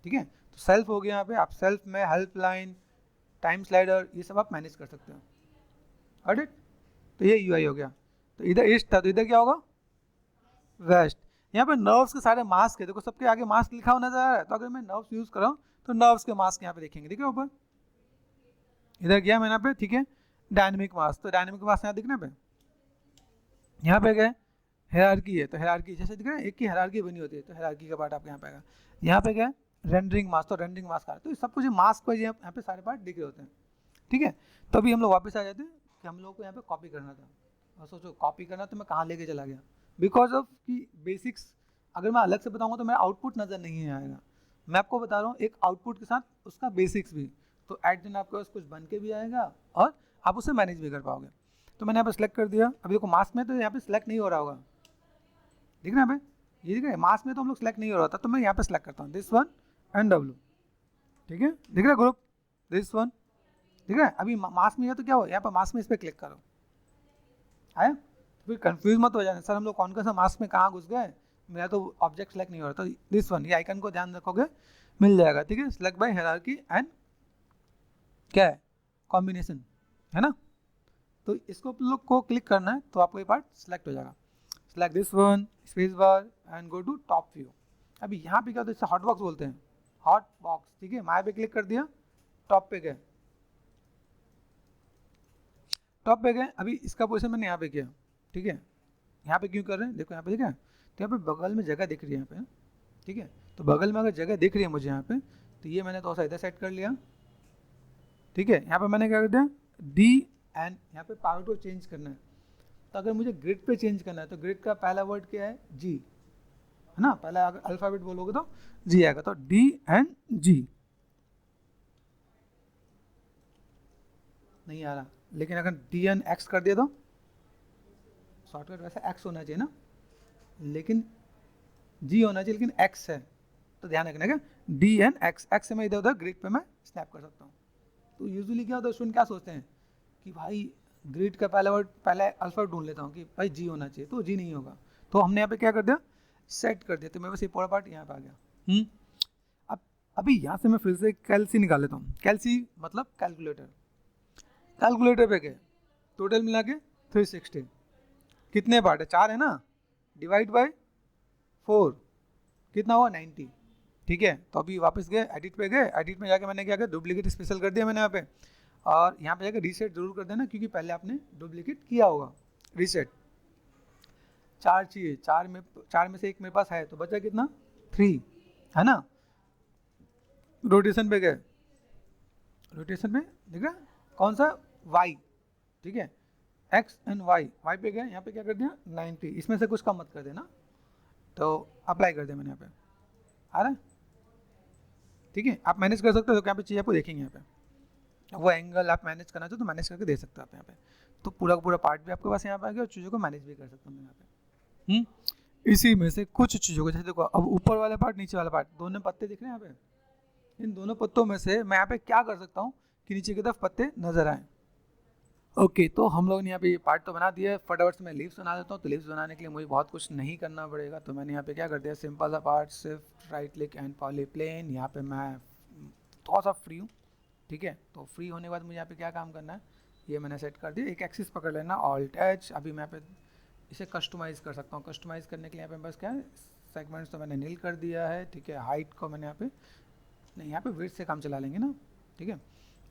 ठीक है। तो सेल्फ हो गया यहाँ पे, आप सेल्फ में हेल्पलाइन, टाइम स्लाइडर, ये सब आप मैनेज कर सकते हो। Got it? तो ये यूआई हो गया। तो इधर ईस्ट था तो इधर क्या होगा, वेस्ट। यहाँ पे नर्व्स के सारे मास्क है, देखो सबके आगे मास्क लिखा हुआ नजर आ रहा है, तो अगर मैं नर्व्स यूज कर रहा हूँ तो नर्व्स के मास्क यहाँ पे देखेंगे, ठीक है ऊपर। इधर गया मैंने पे, ठीक है, डायनेमिक मास्क, तो डायनेमिक मास्क यहाँ दिखना पे, यहाँ पे गए हायरार्की है, तो हायरार्की जैसे दिख रहा है, एक की हायरार्की बनी होती है, तो हायरार्की का पार्ट आपके यहाँ पे आएगा। यहाँ पे क्या रेंडरिंग मास्क, तो रेंडरिंग मास्क आ रहा है, तो सब कुछ मास्क पर यहाँ पे सारे पार्ट दिख रहे होते हैं, ठीक है। तो अभी हम लोग वापस आ जाते हैं कि हम लोग को यहाँ पे कॉपी करना था, और सोचो कॉपी करना तो मैं कहाँ लेके चला गया, बिकॉज ऑफ कि बेसिक्स अगर मैं अलग से बताऊँगा तो मेरा आउटपुट नज़र नहीं आएगा। मैं आपको बता रहा हूँ एक आउटपुट के साथ उसका बेसिक्स भी, तो एट दिन आपके पास कुछ बन के भी आएगा और आप उसे मैनेज भी कर पाओगे। तो मैंने यहाँ पे सिलेक्ट कर दिया, अभी देखो मास्क में तो यहाँ पे सिलेक्ट नहीं हो रहा होगा, दिख रहा है यहाँ पे, ये दिख रहा है मास्क में तो हम लोग सिलेक्ट नहीं हो रहा था, तो मैं यहाँ पे सिलेक्ट करता हूँ दिस वन एंड डब्लू, ठीक है, दिख रहा है ग्रुप, दिस वन दिख रहा है। अभी मास्क में है तो क्या हो, यहाँ पर मास्क में इस पर क्लिक करो, आया। तो फिर कंफ्यूज मत हो जाना, सर हम लोग कौन सा मास्क में कहाँ घुस गए, मेरा तो ऑब्जेक्ट सेलेक्ट नहीं हो रहा, तो दिस वन, ये आइकन को ध्यान रखोगे मिल जाएगा, ठीक है। सिलेक्ट बाय हायरार्की एंड क्या है कॉम्बिनेशन, है ना। तो इसको लोग को क्लिक करना है तो आपको ये पार्ट सिलेक्ट हो जाएगा। Select this one, space bar and go to top view. अभी यहाँ पे क्या होता है, इसे हॉट बॉक्स बोलते हैं, हॉट बॉक्स, ठीक है। माया पे क्लिक कर दिया, टॉप पे गए, टॉप पे गए। अभी इसका पोजीशन मैंने यहाँ पे किया, ठीक है। यहाँ पे क्यों कर रहे हैं, देखो यहाँ पे, ठीक है, तो यहाँ पे बगल में जगह दिख रही है यहाँ पे, ठीक है। तो बगल में अगर जगह दिख रही है मुझे यहाँ पे, तो ये मैंने थोड़ा सा इधर सेट कर लिया, ठीक है। यहाँ पे मैंने क्या कर दिया डी एंड यहाँ पे पावर को चेंज करना है, तो अगर मुझे ग्रिड पे चेंज करना है तो ग्रिड का पहला वर्ड क्या है, जी, है ना। पहला अगर अल्फाबेट बोलोगे तो जी आएगा, तो डी एंड जी नहीं आ रहा, लेकिन अगर डी एन एक्स कर दिया तो शॉर्टकट वैसे एक्स होना चाहिए ना, लेकिन जी होना चाहिए, लेकिन एक्स है, तो ध्यान रखना क्या डी एन एक्स, एक्स से मैं इधर उधर ग्रिड पे मैं स्नैप कर सकता हूँ। तो यूजुअली क्या होता है, स्टूडेंट क्या सोचते हैं कि भाई ग्रिड का पहला वर्ड पहले अल्फाबेट ढूंढ लेता हूँ कि भाई जी होना चाहिए, तो जी नहीं होगा, तो हमने यहाँ पे क्या कर दिया सेट कर दिया, तो मेरे पास ये पूरा पार्ट यहाँ पे आ गया। अब अभी यहाँ से मैं फिर से कैलसी निकाल लेता हूँ, कैलसी मतलब कैलकुलेटर, कैलकुलेटर पे गए, टोटल मिला के 360, कितने पार्ट है, 4 है ना, डिवाइड बाय 4 कितना हुआ 90, ठीक है। तो अभी वापस गए एडिट पे गए, एडिट में जाके मैंने क्या किया डुप्लीकेट स्पेशल कर दिया मैंने यहाँ पे, और यहाँ पे जाकर रीसेट जरूर कर देना क्योंकि पहले आपने डुप्लीकेट किया होगा, रीसेट। 4 चाहिए, 4 में से एक मेरे पास है, तो बचा कितना 3, है ना। रोटेशन पे गए, रोटेशन पे देख रहा कौन सा y, ठीक है, x एंड y पे गए, यहाँ पे क्या कर दिया 90, इसमें से कुछ कम मत कर देना, तो अप्लाई कर दिया मैंने यहाँ पे, आ रहा है, ठीक है। आप मैनेज कर सकते हो, यहाँ पे चीज़ आपको देखेंगे, यहाँ पे वो एंगल आप मैनेज करना चाहो तो मैनेज करके दे सकते हो आप यहाँ पे, तो पूरा का पूरा पार्ट भी आपके पास यहाँ पे आ गया और चीज़ों को मैनेज भी कर सकता हूँ मैं यहाँ पे। इसी में से कुछ चीज़ों को, जैसे देखो अब ऊपर वाला पार्ट नीचे वाला पार्ट दोनों पत्ते दिख रहे हैं यहाँ पे, इन दोनों पत्तों में से मैं यहाँ पे क्या कर सकता हूँ कि नीचे की तरफ पत्ते नजर आए, ओके, तो हम लोगों ने यहाँ पे ये पार्ट तो बना दिया है। फटाफट से मैं लीव्स बना देता हूँ। तो लीव्स बनाने के लिए मुझे बहुत कुछ नहीं करना पड़ेगा। तो मैंने यहाँ पे क्या कर दिया, सिंपल सा पार्ट, सिर्फ राइट क्लिक एंड पॉलीप्लेन। यहाँ पे मैं थोड़ा सा फ्री हूँ, ठीक है। तो फ्री होने के बाद मुझे यहाँ पे क्या काम करना है, ये मैंने सेट कर दिया। एक एक्सिस पकड़ लेना, ऑल्ट एच। अभी मैं यहाँ पे इसे कस्टमाइज़ कर सकता हूँ। कस्टमाइज़ करने के लिए यहाँ पे बस क्या है, सेगमेंट्स तो मैंने नील कर दिया है, ठीक है। हाइट को मैंने यहाँ पे नहीं, यहाँ पे विड्थ से काम चला लेंगे ना, ठीक है।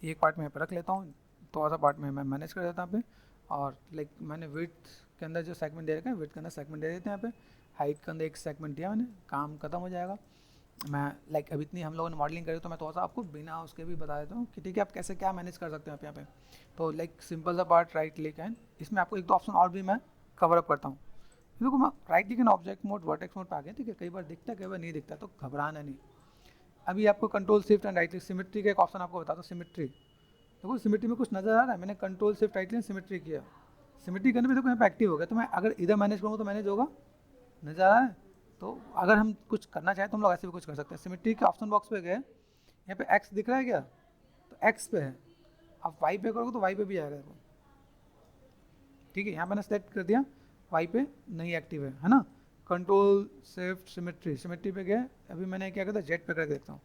एक पार्ट में यहाँ पे रख लेता हूँ, थोड़ा सा पार्ट में मैं मैनेज कर देता हूँ यहाँ पे। और लाइक मैंने विड्थ के अंदर जो सेगमेंट दे रखा है, विड्थ के अंदर सेगमेंट दे देते हैं यहाँ पे। हाइट के अंदर एक सेगमेंट दिया मैंने, काम खत्म हो जाएगा। मैं लाइक अभी इतनी हम लोगों ने मॉडलिंग करी, तो मैं थोड़ा सा आपको बिना उसके भी बता देता हूँ कि ठीक है आप कैसे क्या मैनेज कर सकते हो यहाँ पे। तो लाइक सिंपल सा पार्ट, राइट क्लिक एंड इसमें आपको एक दो ऑप्शन और भी मैं कवर अप करता हूँ। देखो मैं right click and object mode, vertex mode पे आ गया, ठीक है। कई बार दिखता है, कई बार नहीं दिखता, तो घबराना नहीं। अभी आपको control shift and right click, symmetry का एक ऑप्शन आपको बता दो, सिमेट्री। देखो सिमेट्री में कुछ नजर आ रहा है, मैंने control shift right click symmetry किया। सिमेट्री करने में देखो यहाँ पे एक्टिव हो गया। तो मैं अगर इधर मैनेज करूँगा तो मैनेज होगा, नजर आ रहा है। तो अगर हम कुछ करना चाहें तो हम लोग ऐसे भी कुछ कर सकते हैं। सिमेट्री के ऑप्शन बॉक्स पे गए, यहाँ पे एक्स दिख रहा है क्या, तो एक्स पे है। आप वाई पे करोगे तो वाई पे भी आएगा देखो, ठीक है। यहाँ मैंने सेलेक्ट कर दिया, वाई पे नहीं एक्टिव है ना। कंट्रोल शिफ्ट सिमेट्री, सिमेट्री पे गया। अभी मैंने क्या किया था, जेड पे करके देखता हूँ।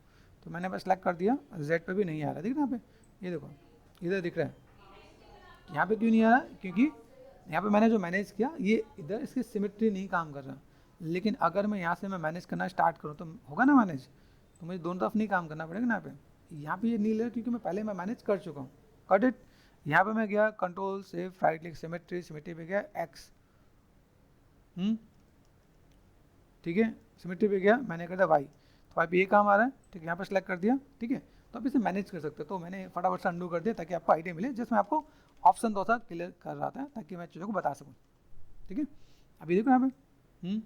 तो मैंने बस सेलेक्ट कर दिया, जेड पे भी नहीं आ रहा, दिख रहा है यहाँ पे, ये देखो इधर दिख रहा है। यहाँ पे क्यों नहीं आ रहा, क्योंकि यहाँ पे मैंने जो मैनेज किया, ये इधर इसकी सिमेट्री नहीं काम कर रहा। लेकिन अगर मैं यहाँ से मैं मैनेज करना स्टार्ट करूँ तो होगा ना मैनेज, तो मुझे दोनों तरफ नहीं काम करना पड़ेगा ना। यहाँ पे ये नहीं ले, क्योंकि मैं पहले मैं मैनेज कर चुका हूँ। Cut it. यहाँ पे मैं गया, control shift right click symmetry, symmetry पे गया एक्स, ठीक है। सिमेट्री पे गया, मैंने कर दिया वाई, तो वाई पे ये काम आ रहा है, ठीक है। यहाँ पे सेलेक्ट कर दिया, ठीक है। तो आप इसे मैनेज कर सकते हो। तो मैंने फटाफट से अंडू कर दिया ताकि आपको आइडिया मिले, जिसमें आपको ऑप्शन थोड़ा सा क्लियर कर रहा था ताकि मैं चीज़ों को बता सकूँ, ठीक है। अभी देखो यहाँ पे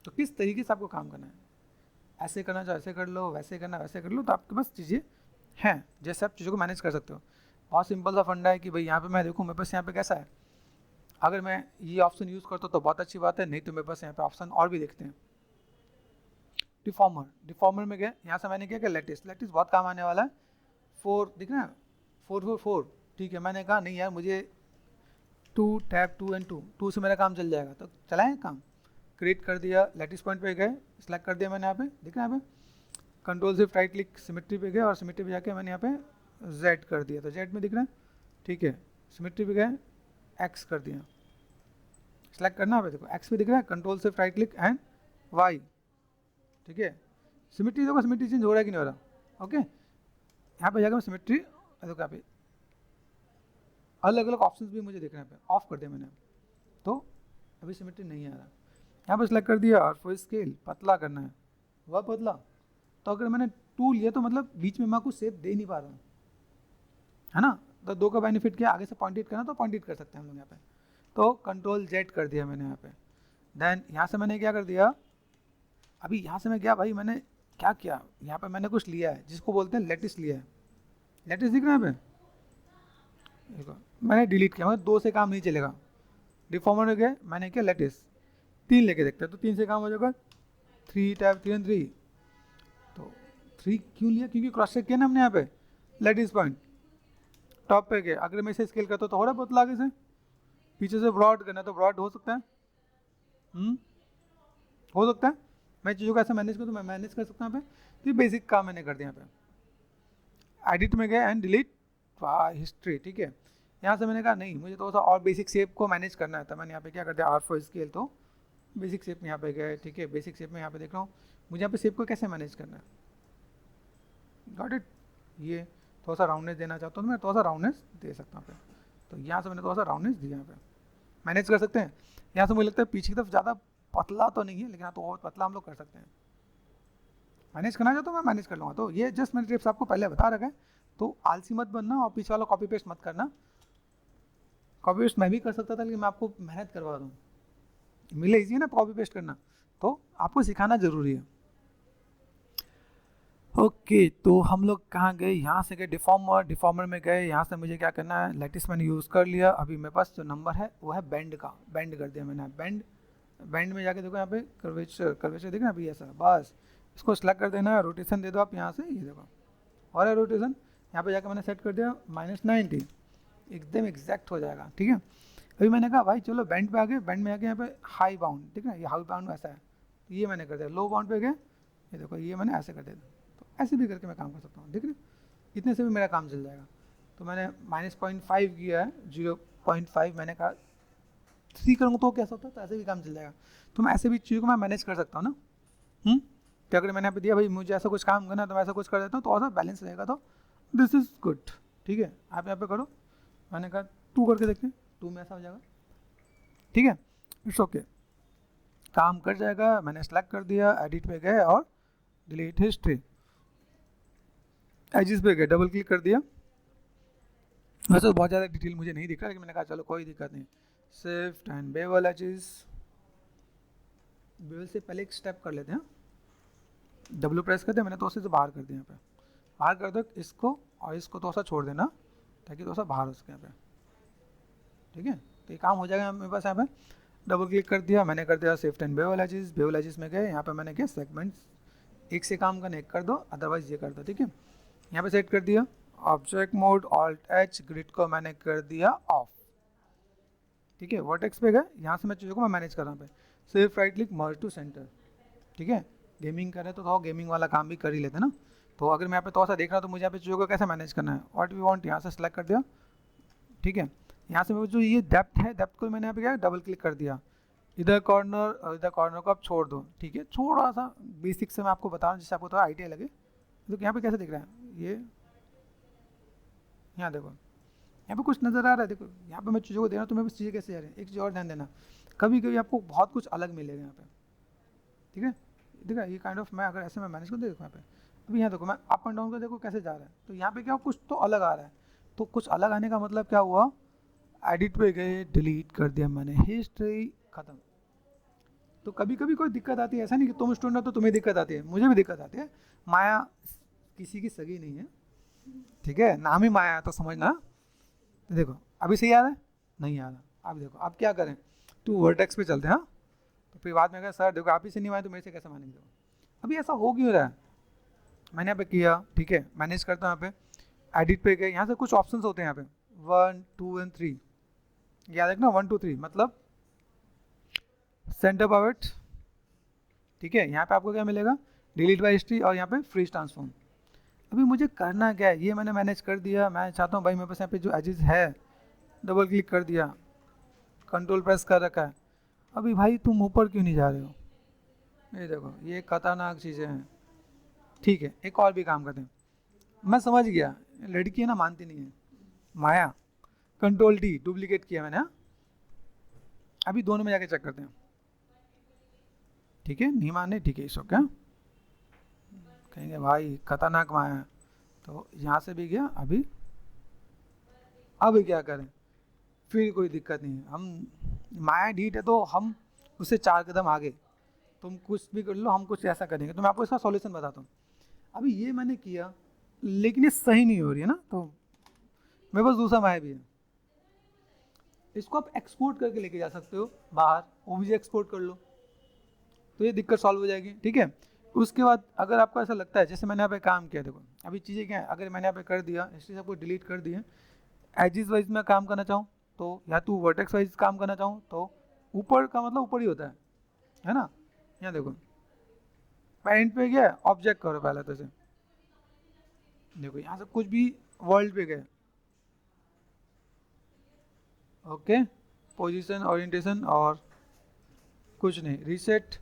तो किस तरीके से आपको काम करना है, ऐसे करना चाहो ऐसे कर लो, वैसे करना वैसे कर लो। तो आपके पास चीज़ें हैं जैसे आप चीज़ों को मैनेज कर सकते हो। बहुत सिंपल सा फंडा है कि भाई यहाँ पे मैं देखूँ मेरे पास यहाँ पे कैसा है। अगर मैं ये ऑप्शन यूज़ करता हूँ तो बहुत अच्छी बात है, नहीं तो मेरे पास यहाँ पे ऑप्शन और भी देखते हैं। डिफॉर्मर, डिफॉर्मर में गया, यहाँ से मैंने क्या किया, लेटिस, लेटिस बहुत काम आने वाला है। 4 दिख रहा है, 444, ठीक है। मैंने कहा नहीं यार मुझे 2 टैप 2 एंड 2 से मेरा काम चल जाएगा, तो चलाएँ काम। क्रिएट कर दिया, लेटिस पॉइंट पे गए, सेलेक्ट कर दिया मैंने यहाँ पे, दिख रहा है यहाँ पे। Control shift right click symmetry पे गए और सिमेट्री पे जाके मैंने यहाँ पे जेड कर दिया, तो जेड में दिख रहा है, ठीक है। सिमेट्री पे गए, एक्स कर दिया, सेलेक्ट करना है, देखो एक्स पे दिख रहा है। Control shift right click and Y, ठीक है। सिमेट्री देखो, सिमेट्री चेंज हो रहा है कि नहीं हो रहा, ओके। यहाँ पे जाकर मैं सिमेट्री देखो, यहाँ पे अलग अलग ऑप्शंस भी मुझे दिख रहे हैं, यहाँ पे ऑफ कर दिया मैंने, तो अभी सिमेट्री नहीं आ रहा। यहाँ पे सेलेक्ट कर दिया और फुल स्केल पतला करना है, वह पतला। तो अगर मैंने 2 लिया तो मतलब बीच में मैं कुछ शेप दे नहीं पा रहा हूँ, है ना। तो 2 का बेनिफिट क्या, आगे से पॉइंटेड करना तो पॉइंटेड कर सकते हैं हम लोग यहाँ पे। तो कंट्रोल जेड कर दिया मैंने यहाँ पे। देन यहाँ से मैंने क्या कर दिया, अभी यहाँ से मैं क्या भाई मैंने क्या किया, यहाँ पे मैंने कुछ लिया है जिसको बोलते हैं लेटिस लिया है। लेटिस दिख रहा है यहाँ पे, देखो मैंने डिलीट किया, मतलब 2 से काम नहीं चलेगा। डिफॉर्मर में गए, मैंने किया लेटिस, 3 लेके देखते हैं, तो 3 से काम हो जाएगा। 3 टैप 3 एंड 3, तो 3 क्यों लिया, क्योंकि क्रॉस चेक किया ना हमने यहाँ पे। लेटिस पॉइंट टॉप पे गए, अगर मैं इसे स्केल करता हूँ तो हो रहा है बहुत आगे से, पीछे से ब्रॉड करना है तो ब्रॉड हो सकता है, हो सकता है। मैं चीज़ों को ऐसे मैनेज करूँ तो मैं मैनेज कर सकता हूँ यहाँ पे। तो ये बेसिक काम मैंने कर दिया यहाँ पे। एडिट में गए एंड डिलीट हिस्ट्री, ठीक है। यहाँ से मैंने कहा नहीं मुझे थोड़ा सा और बेसिक शेप को मैनेज करना है, तो मैंने यहाँ पे क्या कर दिया, R4 स्केल, तो बेसिक शेप में यहाँ पे गए, ठीक है। बेसिक शेप में यहाँ पे देख रहा हूँ मुझे यहाँ पे शेप को कैसे मैनेज करना है, गॉट इट। ये थोड़ा सा राउंडनेस देना चाहता हूँ तो मैं थोड़ा सा राउंडनेस दे सकता हूँ यहाँ पे। तो यहाँ से मैंने थोड़ा सा राउंडनेस दिया, यहाँ पे मैनेज कर सकते हैं। यहाँ से मुझे लगता है पीछे की तरफ ज़्यादा पतला तो नहीं है, लेकिन हाँ तो और पतला हम लोग कर सकते हैं। मैनेज करना चाहता हूँ मैं मैनेज कर लूँगा। तो ये जस्ट मैंने टिप्स आपको पहले बता रखा है, तो आलसी मत बनना और पीछे वाला कॉपी पेस्ट मत करना। कॉपी पेस्ट मैं भी कर सकता था, लेकिन मैं आपको मेहनत करवा दूँ, मिले इजी है ना कॉपी पेस्ट करना, तो आपको सिखाना ज़रूरी है। ओके तो हम लोग कहाँ गए, यहाँ से गए डिफॉर्मर, डिफॉर्मर में गए। यहाँ से मुझे क्या करना है, लेटिस मैंने यूज़ कर लिया। अभी मेरे पास जो नंबर है वो है बेंड का, बेंड कर दिया मैंने। बेंड, बेंड में जाके देखो यहाँ पे कर्वेचर, कर्वेचर देखना अभी ऐसा, बस इसको सेलेक्ट कर देना है। रोटेशन दे दो आप यहाँ से, ये देखो और है रोटेशन। यहाँ पे जाकर मैंने सेट कर दिया -90, एकदम एग्जैक्ट हो जाएगा, ठीक है। अभी मैंने कहा भाई चलो बैंड पे आ गए, बैंड में आके यहाँ पे हाई बाउंड, ठीक है, ये हाई बाउंड ऐसा है, तो ये मैंने कर दिया। लो बाउंड पे गए, ये देखो ये मैंने ऐसे कर दिया, तो ऐसे भी करके मैं काम कर सकता हूँ, ठीक है। इतने से भी मेरा काम चल जाएगा। तो मैंने -0.5 किया है, 0.5 मैंने कहा 3 करूँगा तो कैसा होता है, तो ऐसे भी काम चल जाएगा। तो मैं ऐसे भी चीज़ों को मैं मैनेज कर सकता हूँ ना। कि अगर मैंने यहाँ पे दिया भाई मुझे ऐसा कुछ काम करना है तो मैं ऐसा कुछ कर देता हूँ, तो ऐसा बैलेंस रहेगा, तो दिस इज़ गुड, ठीक है। आप यहाँ पे करो, मैंने कहा 2 करके देखते हैं, 2 में ऐसा हो जाएगा, ठीक है, इट्स ओके, काम कर जाएगा। मैंने सेलेक्ट कर दिया, एडिट पे गए और डिलीट हिस्ट्री, एजिस पे गए, डबल क्लिक कर दिया। वैसे तो बहुत ज़्यादा डिटेल मुझे नहीं दिख रहा, लेकिन मैंने कहा चलो कोई दिक्कत नहीं, shift and bevel edges, bevel से पहले एक स्टेप कर लेते हैं, डब्ल्यू प्रेस करते हैं, मैंने तो उसे तो बाहर कर दिया, यहाँ पे बाहर कर दो इसको, और इसको तो सा छोड़ देना ताकि तो सा बाहर हो सके यहाँ पे, ठीक है। तो ये काम हो जाएगा मेरे पास। यहाँ पे डबल क्लिक कर दिया, मैंने कर दिया शिफ्ट एंड बेवल एजिस में गए, यहाँ पे मैंने किया सेगमेंट्स, एक से काम करने एक कर दो, अदरवाइज ये कर दो, ठीक है। यहाँ पे सेट कर दिया object mode, alt H, grid को मैंने कर दिया ऑफ, ठीक है। वर्टेक्स पे गए, यहाँ से मैं चीज़ों को मैं मैनेज कर रहा हूँ, सिर्फ right click merge to center, ठीक है। गेमिंग करें तो गेमिंग वाला काम भी कर ही लेते ना। तो अगर मैं यहाँ पे थोड़ा सा देख रहा हूँ तो मुझे यहाँ पे चीज़ों को कैसे मैनेज करना है, व्हाट वी वांट, यहाँ से सेलेक्ट कर दिया, ठीक है। यहाँ से जो ये डेप्थ है, डेप्थ को मैंने यहाँ पे क्या डबल क्लिक कर दिया, इधर कॉर्नर को आप छोड़ दो, ठीक है। थोड़ा सा बेसिक से मैं आपको बता रहा हूँ जिससे आपको थोड़ा आइडिया लगे। तो यहाँ पे कैसे दिख रहा है ये, यहाँ देखो यहाँ पे कुछ नज़र आ रहा है, देखो यहाँ पे मैं चीज़ों को दे रहा हूँ तो मेरे पास चीज़ें कैसे आ रही हैं। एक चीज़ और ध्यान देना, कभी कभी आपको बहुत कुछ अलग मिलेगा यहाँ पे, ठीक है। देखा ये काइंड ऑफ मैं अगर ऐसे मैं मैनेज कर देखो यहाँ पे, अभी यहाँ देखो मैं अप एंड डाउन का देखो कैसे जा रहा है, तो यहाँ पे क्या कुछ तो अलग आ रहा है। तो कुछ अलग आने का मतलब क्या हुआ, एडिट पे गए, डिलीट कर दिया मैंने, हिस्ट्री खत्म। तो कभी कभी कोई दिक्कत आती है, ऐसा नहीं कि तुम स्टूडेंट हो तो तुम्हें दिक्कत आती है, मुझे भी दिक्कत आती है। माया किसी की सगी नहीं है, ठीक है, नाम ही माया है तो समझना। तो देखो अभी सही आ रहा है, नहीं आ रहा। अब देखो अब क्या करें, टू वर्टेक्स पे चलते हैं, हाँ। तो फिर बाद में कहा सर देखो आप ही से नहीं माने तो मेरे से कैसे मानेंगे। अभी ऐसा हो क्यों रहा है, मैंने यहाँ पे किया, ठीक है, मैनेज करता हूँ। यहाँ पे एडिट पे गए, यहाँ से कुछ ऑप्शंस होते हैं यहाँ पे 1 2 एंड 3, याद रखना 1 2 3 मतलब सेंटर पावर्ट, ठीक है। यहाँ पे आपको क्या मिलेगा, डिलीट बाय हिस्ट्री, और यहाँ पे फ्रीज ट्रांसफॉर्म। अभी मुझे करना क्या है, ये मैंने मैनेज कर दिया। मैं चाहता हूँ भाई मेरे पास यहाँ पे जो एजेस है, डबल क्लिक कर दिया, कंट्रोल प्रेस कर रखा है। अभी भाई तुम ऊपर क्यों नहीं जा रहे हो, ये देखो ये खतरनाक चीज़ें हैं, ठीक है। एक और भी काम करते हैं, मैं समझ गया लड़की है ना मानती नहीं है, माया, कंट्रोल डी डुप्लीकेट किया मैंने, हाँ। अभी दोनों में जाके चेक करते हैं, ठीक है, नहीं माने, ठीक है, इसो क्या कहेंगे भाई खतरनाक माया है। तो यहाँ से भी गया, अभी अब क्या करें, फिर कोई दिक्कत नहीं है, हम माया ढीठ है तो हम उससे 4 कदम आगे, तुम कुछ भी कर लो हम कुछ ऐसा करेंगे। तो मैं आपको इसका सॉल्यूशन बताता हूँ। अभी ये मैंने किया लेकिन ये सही नहीं हो रही है ना, तो मेरे पास दूसरा माया भी है, इसको आप एक्सपोर्ट करके लेके जा सकते हो बाहर, ओबीजे एक्सपोर्ट कर लो, तो ये दिक्कत सॉल्व हो जाएगी, ठीक है। उसके बाद अगर आपको ऐसा लगता है, जैसे मैंने यहाँ पे काम किया, देखो अभी चीज़ें क्या है, अगर मैंने यहाँ पे कर दिया हिस्ट्री सबको डिलीट कर दिए, एजिस वाइज में काम करना चाहूँ तो, या तो वर्टेक्स वाइज काम करना चाहूँ तो, ऊपर का मतलब ऊपर ही होता है ना। यहाँ देखो मैं एंड पे गया, ऑब्जेक्ट करो पहले तो, से देखो यहाँ से कुछ भी वर्ल्ड पे गए, ओके, पोजीशन ओरिएंटेशन और कुछ नहीं, रीसेट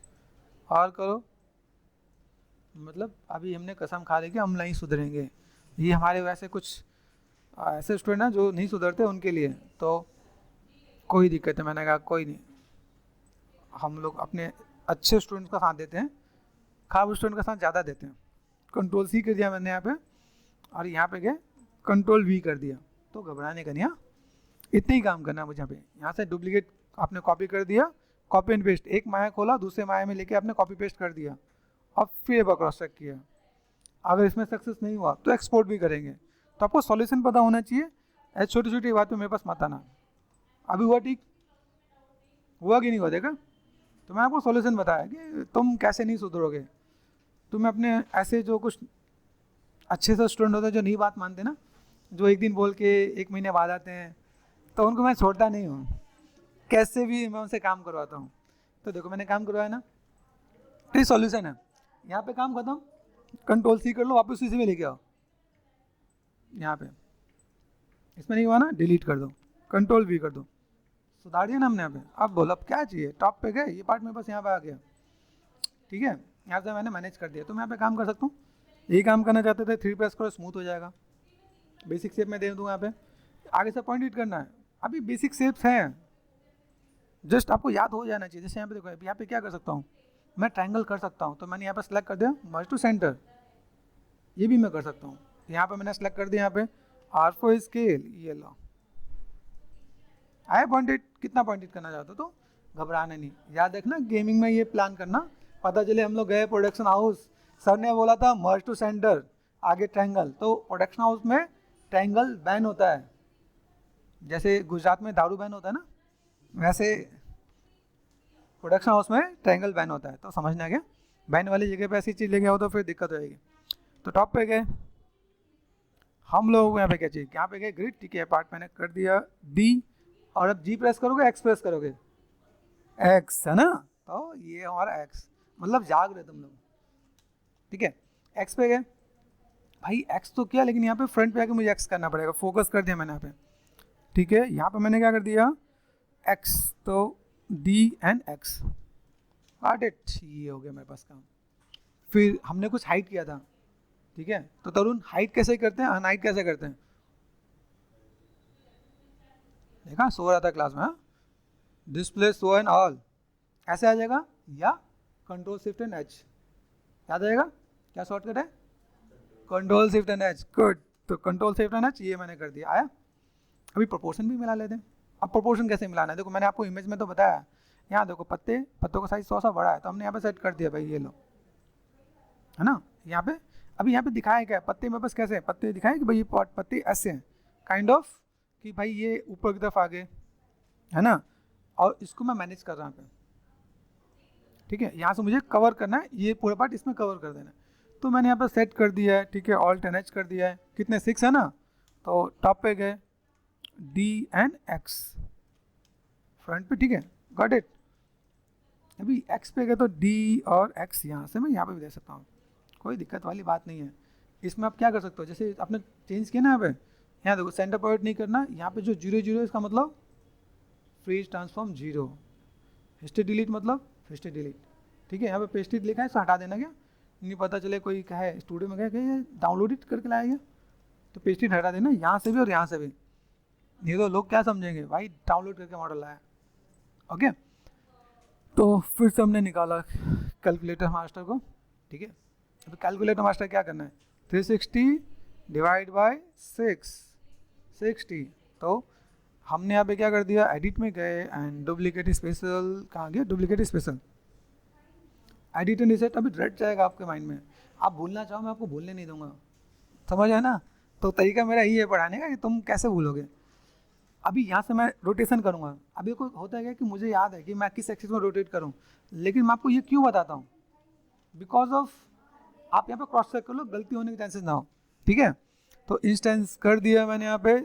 और करो, मतलब अभी हमने कसम खा ली कि हम नहीं सुधरेंगे। ये हमारे वैसे कुछ ऐसे स्टूडेंट हैं जो नहीं सुधरते, उनके लिए तो कोई दिक्कत है। मैंने कहा कोई नहीं, हम लोग अपने अच्छे स्टूडेंट्स का साथ देते हैं, खराब स्टूडेंट का साथ ज़्यादा देते हैं। कंट्रोल सी कर दिया मैंने यहाँ पे, और यहाँ पे गए कंट्रोल वी कर दिया, तो घबराने का नहीं, हाँ इतना ही काम करना है मुझे। यहाँ से डुप्लीकेट आपने कॉपी कर दिया, कॉपी एंड पेस्ट, एक माया खोला दूसरे माया में लेके आपने कॉपी पेस्ट कर दिया, और फिर क्रॉस चेक किया। अगर इसमें सक्सेस नहीं हुआ तो एक्सपोर्ट भी करेंगे। तो आपको सॉल्यूशन पता होना चाहिए, ऐसी छोटी छोटी बात पे मेरे पास मत आना। अभी हुआ ठीक, हुआ कि नहीं हुआ देखा, तो मैं आपको सॉल्यूशन बताया कि तुम कैसे नहीं सुधरोगे। तुम्हें अपने ऐसे जो कुछ अच्छे से स्टूडेंट होते हैं जो नहीं बात मानते ना, जो एक दिन बोल के 1 महीने बाद आते हैं, तो उनको मैं छोड़ता नहीं हूँ, कैसे भी मैं उनसे काम करवाता हूँ। तो देखो मैंने काम करवाया ना, तो ये सॉल्यूशन है। यहाँ पे काम खत्म, कंट्रोल सी कर लो, वापस उसी में लेके आओ। यहाँ पे इसमें नहीं हुआ ना, डिलीट कर दो, कंट्रोल भी कर दो, सुधार दिया ना हमने यहाँ पे। अब बोलो अब क्या चाहिए, टॉप पे गए, ये पार्ट मेरे पास यहाँ पे आ गया, ठीक है, यहाँ से मैंने मैनेज कर दिया। तो मैं यहाँ पे काम कर सकता हूँ, यही काम करना चाहते थे, 3 प्रेस करो, स्मूथ हो जाएगा। बेसिक शेप में दे दूँ यहाँ पे, आगे से पॉइंट हिट करना है। अभी बेसिक शेप्स हैं, जस्ट आपको याद हो जाना चाहिए। जैसे यहाँ पे देखो, यहाँ पे क्या कर सकता हूँ, मैं ट्रायंगल कर सकता हूँ, तो मैंने यहाँ पे सेलेक्ट कर दिया मर्ज टू सेंटर, ये भी मैं कर सकता हूँ। यहाँ पे मैंने सेलेक्ट कर दिया, यहाँ पे R4 स्केल, ये लो आए पॉइंटेड। कितना पॉइंटेड करना चाहते हो तो घबराना नहीं, याद रखना गेमिंग में ये प्लान करना। पता चले हम लोग गए प्रोडक्शन हाउस, सर ने बोला था मर्ज टू सेंटर, आगे ट्रायंगल, तो प्रोडक्शन हाउस में ट्रायंगल बैन होता है, जैसे गुजरात में दारू बैन होता है ना, वैसे प्रोडक्शन हाउस में ट्रायंगल बैन होता है। तो समझना क्या, बैन वाली जगह पे ऐसी चीज़ लेके आओ तो फिर दिक्कत हो जाएगी। तो टॉप पे गए हम लोग, यहाँ पे क्या चाहिए, यहाँ पे गए ग्रिड, ठीक है, पार्ट मैंने कर दिया डी, और अब जी प्रेस करोगे, एक्स प्रेस करोगे, एक्स है ना, तो ये हमारा एक्स, मतलब जाग रहे तुम लोग, ठीक है। एक्स पे गए भाई, एक्स तो किया, लेकिन यहाँ पे फ्रंट पे आके मुझे एक्स करना पड़ेगा, फोकस कर दिया मैंने यहाँ पे, ठीक है। यहाँ पे मैंने क्या कर दिया, एक्स, तो D and x, got it, ये हो गया मेरे पास काम। फिर हमने कुछ हाइट किया था, ठीक है, तो तरुण हाइट कैसे करते हैं, अनहाइट कैसे करते हैं, देखा सो रहा था क्लास में, डिस्प्ले शो एंड ऑल ऐसे आ जाएगा, या कंट्रोल शिफ्ट एंड एच, याद आएगा क्या शॉर्टकट है, control shift and H, good. तो कंट्रोल शिफ्ट एंड एच, ये मैंने कर दिया, आया। अभी प्रोपोर्शन भी मिला लेते हैं। अब प्रोपोर्शन कैसे मिलाना है, देखो मैंने आपको इमेज में तो बताया, यहाँ देखो पत्तों का साइज 100 सा बड़ा है, तो हमने यहाँ पे सेट कर दिया भाई, ये लो, है ना, यहाँ पे। अभी यहाँ पे दिखाया क्या है, पत्ते में बस कैसे हैं, पत्ते दिखाए कि भाई ये पत्ते ऐसे हैं, काइंड ऑफ कि भाई ये ऊपर की तरफ आगे, है ना, और इसको मैं मैनेज कर रहा हूँ, ठीक है। यहाँ से मुझे कवर करना है, ये पूरा पार्ट इसमें कवर कर देना है, तो मैंने यहाँ पे सेट कर दिया है, ठीक है, ऑल्ट एंड एच कर दिया है, कितने 6 है ना, तो टॉप पे गए डी एंड एक्स, फ्रंट पे, ठीक है, गॉट इट। अभी एक्स पे गए तो डी और एक्स, यहाँ से मैं यहाँ पे भी दे सकता हूँ, कोई दिक्कत वाली बात नहीं है। इसमें आप क्या कर सकते हो, जैसे आपने चेंज किया ना यहाँ पे, यहाँ देखो सेंटर पॉइंट नहीं करना, यहाँ पे जो 0 0 इसका मतलब फ्रीज ट्रांसफॉर्म 0, हिस्ट्री डिलीट मतलब हिस्ट्री डिलीट, ठीक है। यहाँ पे पेस्टिड लिखा है, इसको हटा देना, क्या नहीं पता चले कोई कहे स्टूडियो में गए कि डाउनलोड इट करके लाया गया, तो पेस्टिड हटा देना, यहाँ से भी और यहाँ से भी, नहीं तो लोग क्या समझेंगे भाई डाउनलोड करके मॉडल लाया, ओके। तो फिर से हमने निकाला कैलकुलेटर मास्टर को, ठीक है। तो कैलकुलेटर मास्टर क्या करना है, 360 डिवाइड बाय 660, तो हमने यहाँ पे क्या कर दिया, एडिट में गए एंड डुप्लीकेट स्पेशल, कहाँ गया duplicate special, edit and reset, अभी रट जाएगा आपके माइंड में, आप भूलना चाहो मैं आपको भूलने नहीं दूंगा, समझ है ना। तो तरीका मेरा यही है पढ़ाने का कि तुम कैसे भूलोगे। अभी यहाँ से मैं रोटेशन करूँगा, अभी कोई होता है क्या कि मुझे याद है कि मैं किस एक्सिस में रोटेट करूँ, लेकिन मैं आपको ये क्यों बताता हूँ, बिकॉज ऑफ आप यहाँ पे क्रॉस चेक कर लो, गलती होने के चांसेस ना हो, ठीक है। तो इंस्टेंस कर दिया मैंने यहाँ पे,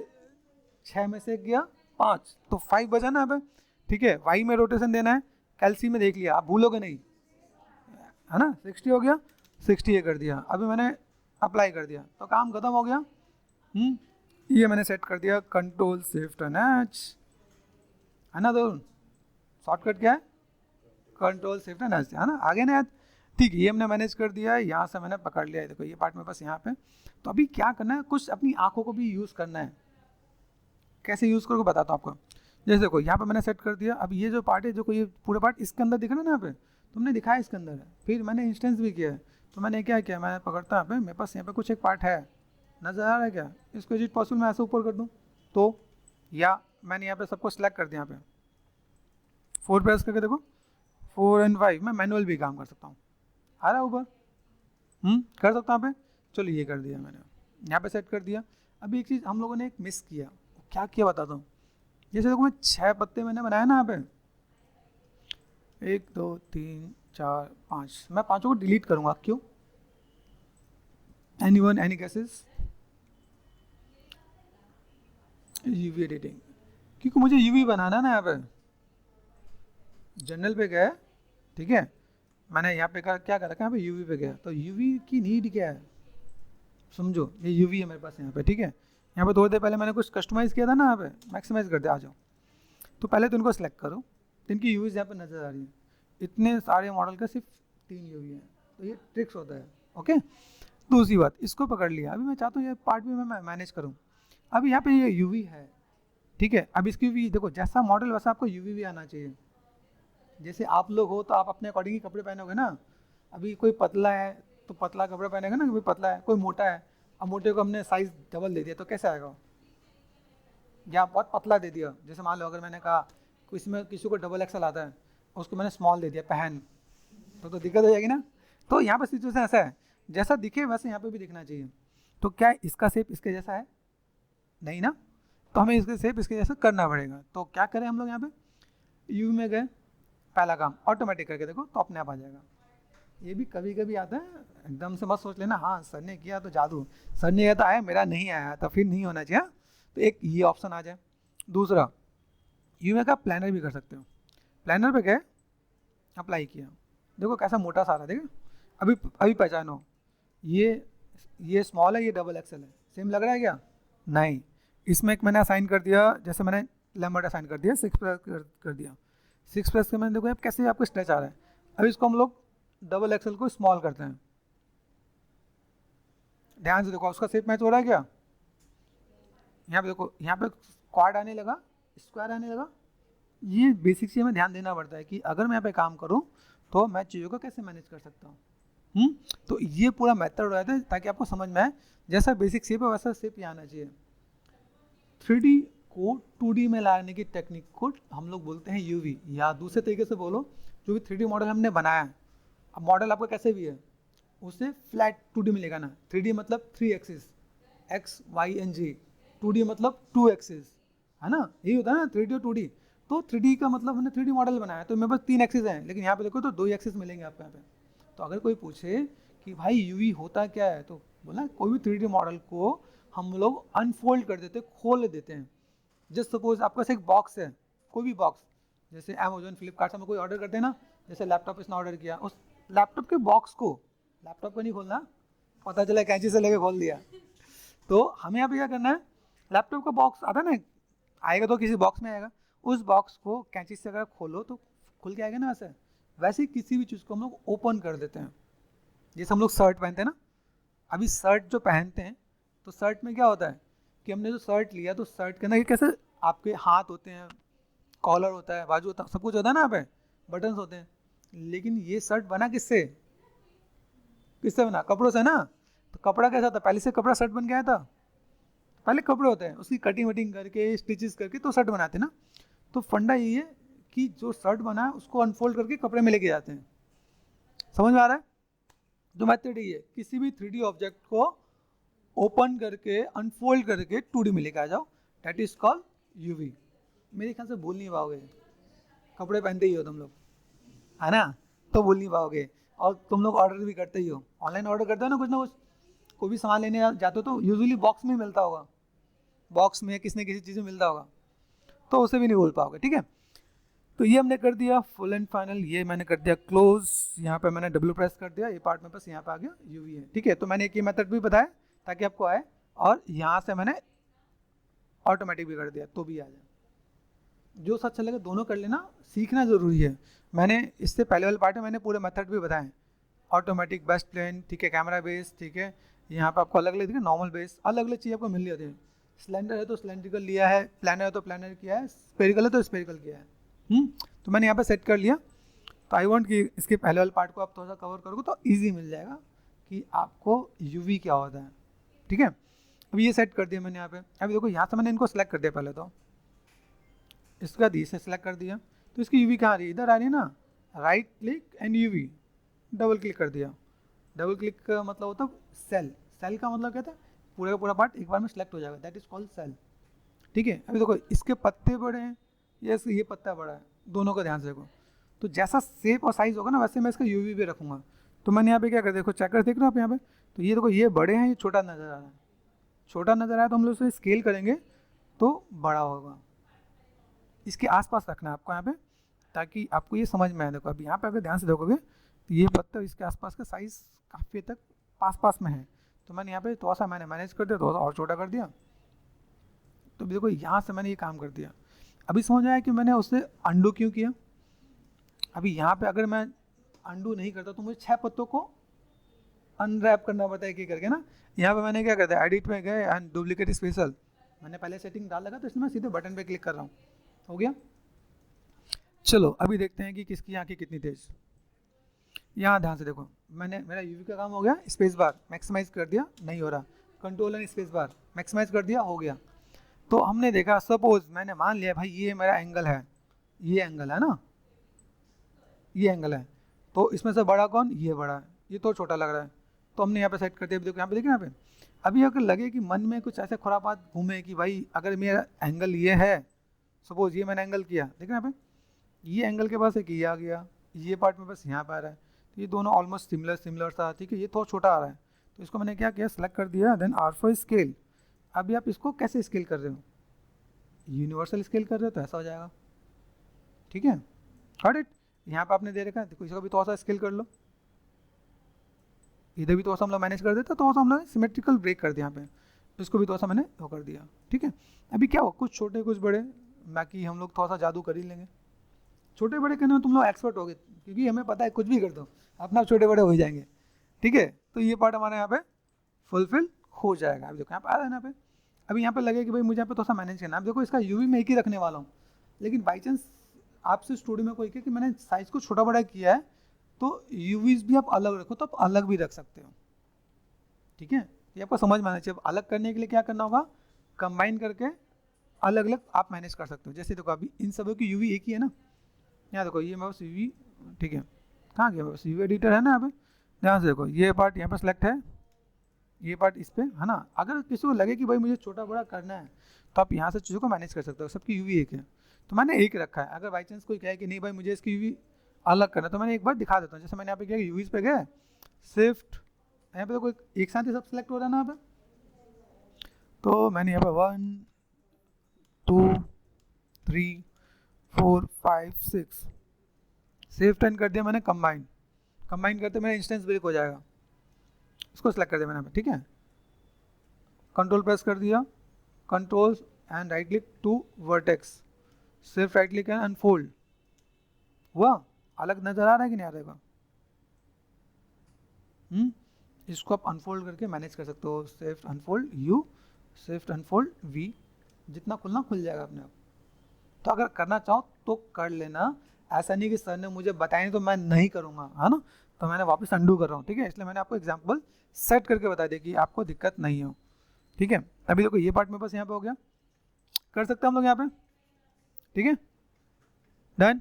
6 में से गया 5, तो 5 बचा ना यहाँ पे, ठीक है। वाई में रोटेशन देना है, कैल्सी में देख लिया, आप भूलोगे नहीं, है ना, 60 हो गया, 60 ये कर दिया, अभी मैंने अप्लाई कर दिया, तो काम खत्म हो गया। ये मैंने सेट कर दिया कंट्रोल शिफ्ट एंड एच, है ना, तो शॉर्टकट क्या है, कंट्रोल शिफ्ट एंड एच, है ना, आगे ना याद, ठीक है। ये हमने मैनेज कर दिया है, यहाँ से मैंने पकड़ लिया है, देखो ये पार्ट मेरे पास यहाँ पे। तो अभी क्या करना है, कुछ अपनी आंखों को भी यूज़ करना है, कैसे यूज़ करोगे बताता हूँ आपको। जैसे देखो यहाँ पे मैंने सेट कर दिया, अब ये जो पार्ट है, जो कोई पूरा पार्ट इसके अंदर दिख रहा है ना, यहाँ पे तुमने दिखाया इसके अंदर है, फिर मैंने इंस्टेंस भी किया है, तो मैंने क्या किया, मैं पकड़ता यहाँ पे, मेरे पास यहाँ पे कुछ एक पार्ट है, नज़र आ रहा है क्या, इसको इज इट पॉसिबल मैं ऐसे ऊपर कर दूँ तो, या मैंने यहाँ पे सबको सिलेक्ट कर दिया, यहाँ पे 4 प्रेस करके देखो, 4 और 5, मैं मैनुअल भी काम कर सकता हूँ, आ रहा है ऊपर, कर सकता हूँ यहाँ पे, चलो ये कर दिया मैंने, यहाँ पे सेट कर दिया। अभी एक चीज़ हम लोगों ने एक मिस किया, क्या किया बताता हूँ। जैसे देखो मैं 6 पत्ते मैंने बनाया ना यहाँ पे, 1 2 3 4 5, मैं 5 को डिलीट करूँगा, क्यों, anyone any cases, UV editing, क्योंकि मुझे यूवी बनाना ना यहाँ पे। जनरल पे गया, ठीक है, मैंने यहाँ पे क्या कर रखा है, यहाँ पे यूवी पे गया, तो यूवी की नीड क्या है समझो, ये यूवी है मेरे पास यहाँ पे, ठीक है। यहाँ पे थोड़ी देर पहले मैंने कुछ कस्टमाइज़ किया था ना, यहाँ पे मैक्सिमाइज़ कर दिया, आ जाओ। तो पहले तो इनको सेलेक्ट करो, तो इनकी यूवीज़ यहाँ पे नज़र आ रही है, इतने सारे मॉडल का सिर्फ 3 यूवी है, तो ये ट्रिक्स होता है। ओके, दूसरी बात, इसको पकड़ लिया, अभी मैं चाहता हूँ ये पार्ट भी मैं मैनेज करूँ। अभी यहाँ पे ये यूवी है, ठीक है, अब इसकी भी देखो, जैसा मॉडल वैसा आपको यूवी भी आना चाहिए। जैसे आप लोग हो तो आप अपने अकॉर्डिंग ही कपड़े पहनोगे ना। अभी कोई पतला है तो पतला कपड़ा पहनेगा ना, कोई पतला है, कोई मोटा है, अब मोटे को हमने साइज़ डबल दे दिया तो कैसे आएगा, या बहुत पतला दे दिया, जैसे मान लो अगर मैंने कहा इसमें किसी को डबल एक्सल आता है, उसको मैंने स्मॉल दे दिया पहन, तो दिक्कत हो जाएगी ना। तो यहाँ पर सिचुएशन ऐसा है, जैसा दिखे वैसे यहाँ पे भी दिखना चाहिए। तो क्या इसका शेप इसके जैसा है, नहीं ना, तो हमें इसके शेप इसके जैसा करना पड़ेगा। तो क्या करें हम लोग, यहाँ पे यू में गए, पहला काम ऑटोमेटिक करके देखो तो अपने आप आ जाएगा। ये भी कभी कभी आता है, एकदम से मत सोच लेना हाँ सर ने किया तो जादू, सर ने किया तो आया, मेरा नहीं आया तो फिर नहीं होना चाहिए। तो एक ये ऑप्शन आ जाए। दूसरा, यू में का प्लानर भी कर सकते हो, प्लानर पे गए, अप्लाई किया, देखो कैसा मोटा सारा, देखो अभी अभी पहचानो, ये स्मॉल है, ये डबल एक्सल है, सेम लग रहा है क्या, नहीं। इसमें एक मैंने असाइन कर दिया, जैसे मैंने लैम्बर्ट असाइन कर दिया, 6 प्लस कर दिया, 6 प्लस के मैंने देखो अब कैसे आपको स्ट्रेच आ रहा है। अब इसको हम लोग डबल एक्सल को स्मॉल करते हैं, ध्यान से देखो उसका शेप मैच हो रहा है क्या, यहाँ पे देखो, यहाँ पे क्वाड आने लगा, स्क्वायर आने लगा। ये बेसिक चीज़ हमें ध्यान देना पड़ता है कि अगर मैं यहाँ पे काम करूँ तो मैं चीज़ों को कैसे मैनेज कर सकता हूँ। तो ये पूरा मेथड हो जाता है ताकि आपको समझ में आए, जैसा बेसिक शेप है वैसा शेप यहाँ आना चाहिए। 3D को 2D में लाने की टेक्निक को हम लोग बोलते हैं यूवी, या दूसरे तरीके से बोलो जो भी 3D मॉडल हमने बनाया है, अब मॉडल आपका कैसे भी है उसे फ्लैट 2D में लेगा ना। 3D मतलब 3 axis, X Y and Z, 2D मतलब 2 एक्सिस, है ना, यही होता है ना 3D और 2D। तो 3D का मतलब हमने 3D मॉडल बनाया है, तो मेरे पास 3 एक्सिस हैं, लेकिन यहाँ पे देखो तो 2 एक्सिस मिलेंगे आपको यहाँ पे। तो अगर कोई पूछे कि भाई यूवी होता क्या है, तो बोला कोई भी 3D मॉडल को हम लोग अनफोल्ड कर देते, खोल देते हैं। जस्ट सपोज आपके पास एक बॉक्स है, कोई भी बॉक्स, जैसे अमेजोन फ्लिपकार्ट से हम कोई ऑर्डर करते हैं ना, जैसे लैपटॉप इसने ऑर्डर किया, उस लैपटॉप के बॉक्स को, लैपटॉप को नहीं खोलना, पता चला कैंची से लेके खोल दिया। तो हमें यहाँ पे क्या करना है, लैपटॉप का बॉक्स आता है ना, आएगा तो किसी बॉक्स में आएगा, उस बॉक्स को कैंची से अगर खोलो तो खुल के आएगा ना, वैसे ही किसी भी चीज़ को हम लोग ओपन कर देते हैं। जैसे हम लोग शर्ट पहनते हैं ना, अभी शर्ट जो पहनते हैं तो शर्ट में क्या होता है कि हमने जो शर्ट लिया तो शर्ट के अंदर कैसे आपके हाथ होते हैं, कॉलर होता है, बाजू होता है, सब कुछ होता है ना, यहाँ पे बटन्स होते हैं। लेकिन ये शर्ट बना किससे, किससे बना, कपड़ों से ना। तो कपड़ा कैसा था, पहले से कपड़ा शर्ट बन के आया था, पहले कपड़े होते हैं, उसकी कटिंग वटिंग करके स्टिचेस करके तो शर्ट बनाते हैं ना। तो फंडा यही है कि जो शर्ट बना है उसको अनफोल्ड करके कपड़े में लेके जाते हैं। समझ में आ रहा है? जो मेथड ये है, किसी भी 3D ऑब्जेक्ट को ओपन करके अनफोल्ड करके 2D में लेके आ जाओ, दैट इज कॉल्ड यूवी। मेरे ख्याल से भूल नहीं पाओगे, कपड़े पहनते ही हो तुम लोग, है ना, तो भूल नहीं पाओगे। और तुम लोग ऑर्डर भी करते ही हो, ऑनलाइन ऑर्डर करते हो ना कुछ, कोई भी सामान लेने जाते हो तो यूजुअली बॉक्स में मिलता होगा, बॉक्स में किसी न किसी चीज़ में मिलता होगा, तो उसे भी नहीं भूल पाओगे, ठीक है। तो ये हमने कर दिया फुल एंड फाइनल, ये मैंने कर दिया क्लोज, यहाँ पे मैंने डब्ल्यू प्रेस कर दिया, ये पार्ट में बस यहाँ पे आ गया यूवी है, ठीक है। तो मैंने एक ये मेथड भी बताया ताकि आपको आए, और यहाँ से मैंने ऑटोमेटिक भी कर दिया तो भी आ जाए। जो अच्छा लगे दोनों कर लेना, सीखना ज़रूरी है। मैंने इससे पहले वाले पार्ट में मैंने पूरे मेथड भी बताए, ऑटोमेटिक, बेस्ट प्लेन, ठीक है, कैमरा बेस, ठीक है, यहाँ पे आपको अलग अलग देखिए, नॉर्मल बेस, अलग अलग चीज़ आपको मिल जाती है। सिलेंडर है तो सिलेंड्रिकल लिया है, प्लानर है तो प्लानर किया है, स्पेरिकल है तो स्पेरिकल किया है। तो मैंने यहाँ पे सेट कर लिया। तो आई वांट कि इसके पहले वाले पार्ट को आप थोड़ा सा कवर करोगे तो इजी मिल जाएगा कि आपको यूवी क्या होता है, ठीक है। अभी ये सेट कर दिया मैंने यहाँ पे। अभी देखो यहाँ से मैंने इनको सेलेक्ट कर दिया, पहले तो इसके बाद इसे सेलेक्ट कर दिया, तो इसकी यूवी कहाँ आ रही है, इधर आ रही है ना, right click and UV, double click कर दिया। डबल क्लिक का मतलब होता है सेल, सेल का मतलब क्या था, पूरा का पूरा पार्ट एक बार में सेलेक्ट हो जाएगा, दैट इज कॉल्ड सेल, ठीक है। अभी देखो इसके पत्ते बड़े हैं, ये पत्ता बड़ा है, दोनों का ध्यान से देखो। तो जैसा शेप और साइज़ होगा ना वैसे मैं इसका यूवी भी रखूँगा। तो मैंने यहाँ पे क्या कर, देखो चेकर देख रहे हो आप यहाँ पे, तो ये देखो ये बड़े हैं, ये छोटा नज़र आ रहा है, छोटा नज़र आया तो हम लोग उसे स्केल करेंगे तो बड़ा होगा, इसके आसपास रखना है आपको यहाँ पे, ताकि आपको ये समझ में आए। देखो अभी यहाँ पे अगर ध्यान से देखोगे तो ये पत्ता इसके आसपास का साइज़ काफ़ी तक पास में है, तो मैंने यहाँ पे थोड़ा सा मैंने मैनेज कर दिया, थोड़ा सा और छोटा कर दिया। तो देखो यहाँ से मैंने ये काम कर दिया। अभी समझ आया कि मैंने उससे अंडू क्यों किया। अभी यहाँ पे अगर मैं अंडू नहीं करता तो मुझे 6 पत्तों को अनरैप करना पड़ता है एक करके ना। यहाँ पे मैंने क्या करता है, एडिट में गए एंड डुप्लीकेट स्पेशल, मैंने पहले सेटिंग डाल लगा, तो इसमें मैं सीधे बटन पे क्लिक कर रहा हूँ, हो गया। चलो अभी देखते हैं कि किसकी आँखें कितनी तेज। यहाँ ध्यान से देखो, मैंने मेरा यूवी का काम हो गया, स्पेस बार मैक्सिमाइज कर दिया, नहीं हो रहा, control and space bar maximize कर दिया, हो गया। तो हमने देखा, सपोज मैंने मान लिया भाई ये मेरा एंगल है, ये एंगल है ना, ये एंगल है, तो इसमें से बड़ा कौन, ये बड़ा है, ये तो छोटा लग रहा है, तो हमने यहाँ पे सेट कर दिया। देखो यहाँ पे देखिए, यहाँ पे अभी अगर लगे कि मन में कुछ ऐसे खुरापात घूमे कि भाई अगर मेरा एंगल ये है, सपोज ये मैंने एंगल किया, देखिए यहाँ पे ये एंगल के पास एक ये आ गया, ये पार्ट में बस यहाँ पे आ रहा है, तो ये दोनों ऑलमोस्ट सिमिलर सा, ठीक है, ये थोड़ा छोटा आ रहा है, तो इसको मैंने क्या किया, सेलेक्ट कर दिया, देन आर फॉर स्केल। अभी आप इसको कैसे स्केल कर रहे हो, यूनिवर्सल स्केल कर रहे हो तो ऐसा हो जाएगा, ठीक है, गॉट इट। यहाँ पे आपने दे रखा है, देखो इसको भी थोड़ा सा स्केल कर लो, इधर भी थोड़ा सा हम लोग मैनेज कर देते, थोड़ा सा हम लोग सिमेट्रिकल ब्रेक कर दिया यहाँ पे, तो इसको भी थोड़ा सा मैंने वो कर दिया, ठीक है। अभी क्या हो, कुछ छोटे कुछ बड़े, बाकी हम लोग थोड़ा सा जादू कर ही लेंगे। छोटे बड़े करने में तुम लोग एक्सपर्ट हो गए, क्योंकि हमें पता है कुछ भी कर दो अपना छोटे बड़े हो जाएंगे, ठीक है। तो ये पार्ट हमारे यहाँ पे फुलफिल हो जाएगा। अभी देखो यहाँ पे आ रहा है ना, पे अभी यहाँ पे लगे कि भाई मुझे यहाँ पे थोड़ा सा मैनेज करना है। अब देखो इसका यूवी मैं एक ही रखने वाला हूँ, लेकिन बाई चांस आपसे स्टूडियो में कोई कहे कि मैंने साइज़ को छोटा बड़ा किया है, तो यूवीज भी आप अलग रखो, तो आप अलग भी रख सकते हो, ठीक है। ये आपको समझ में आना चाहिए। अलग करने के लिए क्या करना होगा, कंबाइन करके अलग अलग आप मैनेज कर सकते हो। जैसे देखो अभी इन सबों की यूवी एक ही है ना, यहाँ देखो ये मैं बस यूवी, ठीक है, कहाँ गया, बस यूवी एडिटर है ना यहाँ पे, ध्यान से देखो ये पार्ट यहाँ पे सेलेक्ट है, ये पार्ट इस पे है ना। अगर किसी को लगे कि भाई मुझे छोटा बड़ा करना है, तो आप यहाँ से चीज़ों को मैनेज कर सकते हो, सबकी यूवी एक है, तो मैंने एक रखा है। अगर बाई चांस कोई कहे कि नहीं भाई मुझे इसकी यूवी अलग करना है, तो मैंने एक बार दिखा देता हूँ। जैसे मैंने यहाँ पे किया, यूवीज पे गए, शिफ्ट, यहाँ पे तो कोई एक साथ ही सब सेलेक्ट हो रहा है ना यहाँ पे, तो मैंने यहाँ पे 1 2 3 4 5 6 शिफ्ट एंड कर दिया मैंने कंबाइन करते मेरा इंस्टेंस ब्रेक हो जाएगा। इसको सेलेक्ट कर दिया मैंने, ठीक है, कंट्रोल प्रेस कर दिया, control and right click to vertex, सिर्फ राइट क्लिक एंड अनफोल्ड हुआ। अलग नजर आ रहा है कि नहीं आ रहेगा, इसको आप अनफोल्ड करके मैनेज कर सकते हो, shift unfold U, shift unfold V, जितना खुलना खुल जाएगा अपने आप। तो अगर करना चाहो तो कर लेना, ऐसा नहीं कि सर ने मुझे बताया नहीं तो मैं नहीं करूँगा, है ना, तो मैंने वापस अंडू कर रहा हूँ, ठीक है। इसलिए मैंने आपको एग्जांपल सेट करके बता दिया कि आपको दिक्कत नहीं हो, ठीक है। अभी देखो ये पार्ट में बस यहाँ पे हो गया, कर सकते हैं हम लोग यहाँ पे, ठीक है, डन।